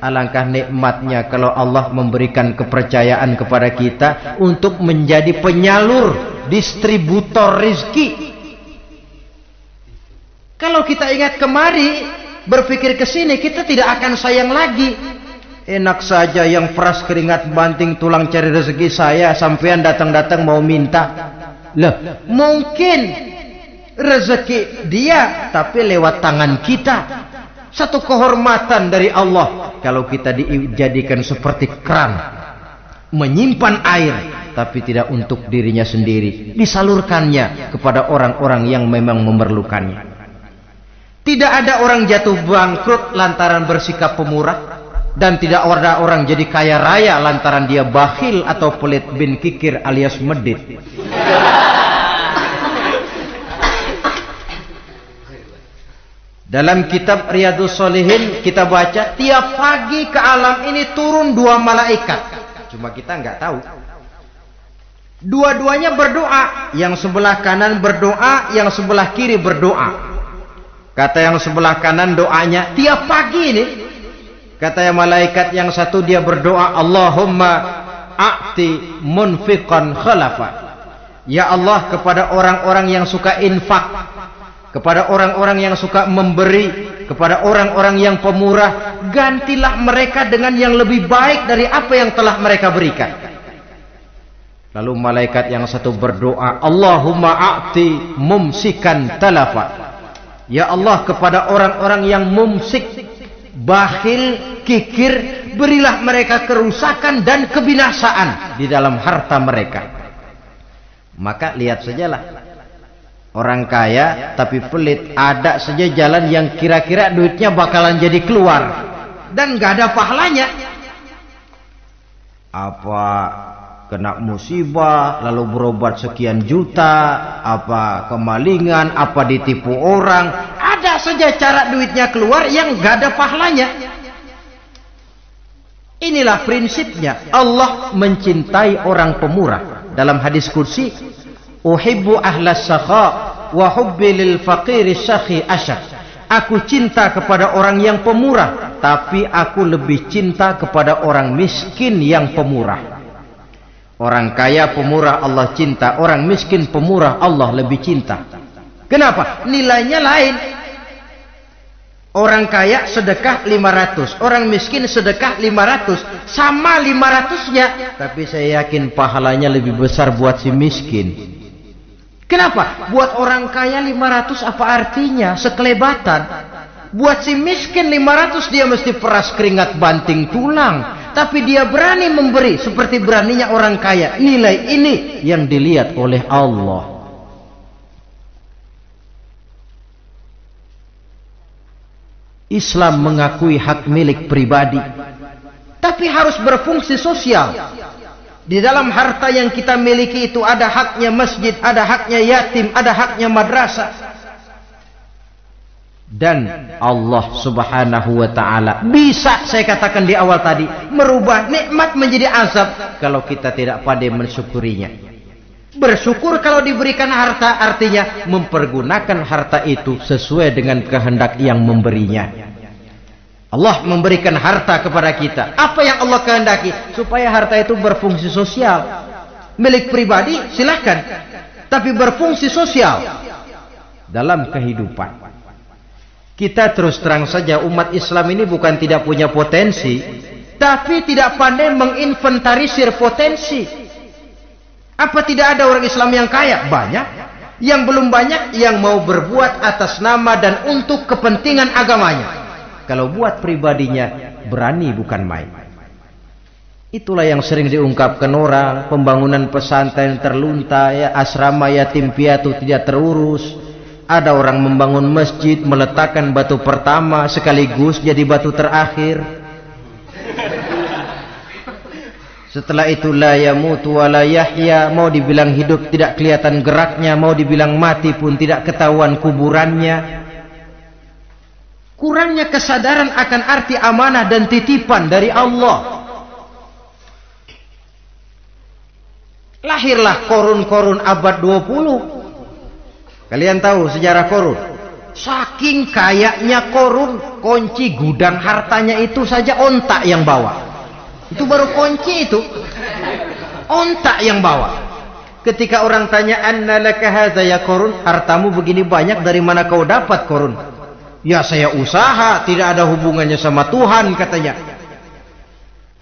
Alangkah nikmatnya kalau Allah memberikan kepercayaan kepada kita untuk menjadi penyalur, distributor rezeki. Kalau kita ingat kemari, berpikir ke sini, kita tidak akan sayang lagi. Enak saja yang peras keringat banting tulang cari rezeki saya, sampean datang-datang mau minta. Loh, mungkin rezeki dia tapi lewat tangan kita. Satu kehormatan dari Allah kalau kita dijadikan seperti keran, menyimpan air tapi tidak untuk dirinya sendiri, disalurkannya kepada orang-orang yang memang memerlukannya. Tidak ada orang jatuh bangkrut lantaran bersikap pemurah, dan tidak ada orang jadi kaya raya lantaran dia bakhil atau pelit bin kikir alias medit. Dalam kitab Riyadhus Shalihin kita baca, tiap pagi ke alam ini turun dua malaikat. Cuma kita nggak tahu. Dua-duanya berdoa, yang sebelah kanan berdoa, yang sebelah kiri berdoa. Kata yang sebelah kanan doanya tiap pagi ini. Kata yang malaikat yang satu dia berdoa, Allahumma a'ti munfiqan khalafa. Ya Allah, kepada orang-orang yang suka infak, kepada orang-orang yang suka memberi, kepada orang-orang yang pemurah, gantilah mereka dengan yang lebih baik dari apa yang telah mereka berikan. Lalu malaikat yang satu berdoa, Allahumma a'ti mumsikan talafa. Ya Allah, kepada orang-orang yang mumsik, bakhil, kikir, berilah mereka kerusakan dan kebinasaan di dalam harta mereka. Maka lihat sajalah, Orang kaya tapi pelit, ada saja jalan yang kira-kira duitnya bakalan jadi keluar dan gak ada pahalanya. Apa kena musibah lalu berobat sekian juta, apa kemalingan, apa ditipu orang, ada saja cara duitnya keluar yang gak ada pahalanya. Inilah prinsipnya. Allah mencintai orang pemurah. Dalam hadis qudsi, uhibbu ahlas sakha wa hubbi lil faqiri syakhi asyak. Aku cinta kepada orang yang pemurah, tapi aku lebih cinta kepada orang miskin yang pemurah. Orang kaya pemurah Allah cinta, orang miskin pemurah Allah lebih cinta. Kenapa? Nilainya lain. Orang kaya sedekah 500, orang miskin sedekah 500, sama 500-nya, tapi saya yakin pahalanya lebih besar buat si miskin. Kenapa? Buat orang kaya 500 apa artinya? Sekelebatan. Buat si miskin 500 dia mesti peras keringat banting tulang, tapi dia berani memberi seperti beraninya orang kaya. Nilai ini yang dilihat oleh Allah. Islam mengakui hak milik pribadi, tapi harus berfungsi sosial. Di dalam harta yang kita miliki itu ada haknya masjid, ada haknya yatim, ada haknya madrasah. Dan Allah subhanahu wa ta'ala bisa, saya katakan di awal tadi, merubah nikmat menjadi azab kalau kita tidak pandai mensyukurinya. Bersyukur kalau diberikan harta artinya mempergunakan harta itu sesuai dengan kehendak yang memberinya. Allah memberikan harta kepada kita. Apa yang Allah kehendaki? Supaya harta itu berfungsi sosial. Milik pribadi silahkan, tapi berfungsi sosial dalam kehidupan. Kita terus terang saja, umat Islam ini bukan tidak punya potensi, tapi tidak pandai menginventarisir potensi. Apa tidak ada orang Islam yang kaya? Banyak. Yang belum banyak yang mau berbuat atas nama dan untuk kepentingan agamanya. Kalau buat pribadinya berani bukan main. Itulah yang sering diungkapkan orang, pembangunan pesantren terlunta, ya, asrama yatim piatu tidak terurus. Ada orang membangun masjid, meletakkan batu pertama sekaligus jadi batu terakhir. Setelah itu la yamutu wa la yahya, mau dibilang hidup tidak kelihatan geraknya, mau dibilang mati pun tidak ketahuan kuburannya. Kurangnya kesadaran akan arti amanah dan titipan dari Allah. Lahirlah korun-korun abad 20. Kalian tahu sejarah korun? Saking kayanya korun, kunci gudang hartanya itu saja onta yang bawa. Itu baru kunci itu. Onta yang bawa. Ketika orang tanya, "Anna laka hadza ya Korun?" Hartamu begini banyak, dari mana kau dapat Korun? Ya saya usaha, tidak ada hubungannya sama Tuhan katanya.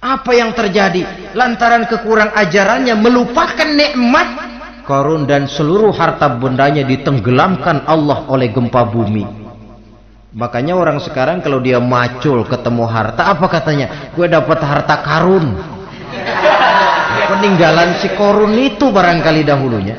Apa yang terjadi? Lantaran kekurang ajarannya melupakan nikmat, Korun dan seluruh harta bendanya ditenggelamkan Allah oleh gempa bumi. Makanya orang sekarang kalau dia macul ketemu harta, apa katanya? Gue dapat harta karun. Peninggalan si Korun itu barangkali dahulunya.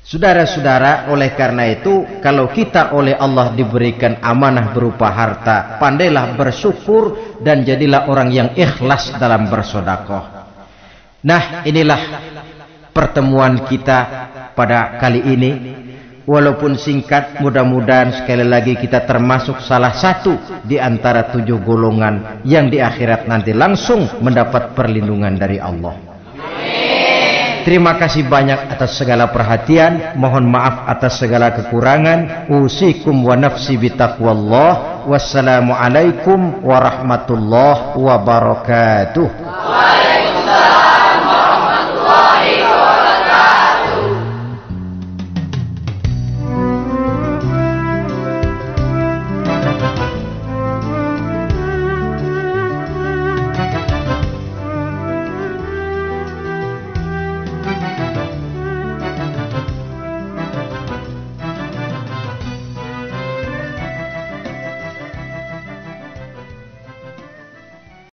Saudara-saudara, oleh karena itu, kalau kita oleh Allah diberikan amanah berupa harta, pandailah bersyukur dan jadilah orang yang ikhlas dalam bersedekah. Nah, inilah pertemuan kita pada kali ini. Walaupun singkat, mudah-mudahan sekali lagi kita termasuk salah satu di antara 7 golongan yang di akhirat nanti langsung mendapat perlindungan dari Allah. Amin. Terima kasih banyak atas segala perhatian. Mohon maaf atas segala kekurangan. Usikum wa nafsi bitaqwallah. Wassalamualaikum warahmatullahi wabarakatuh.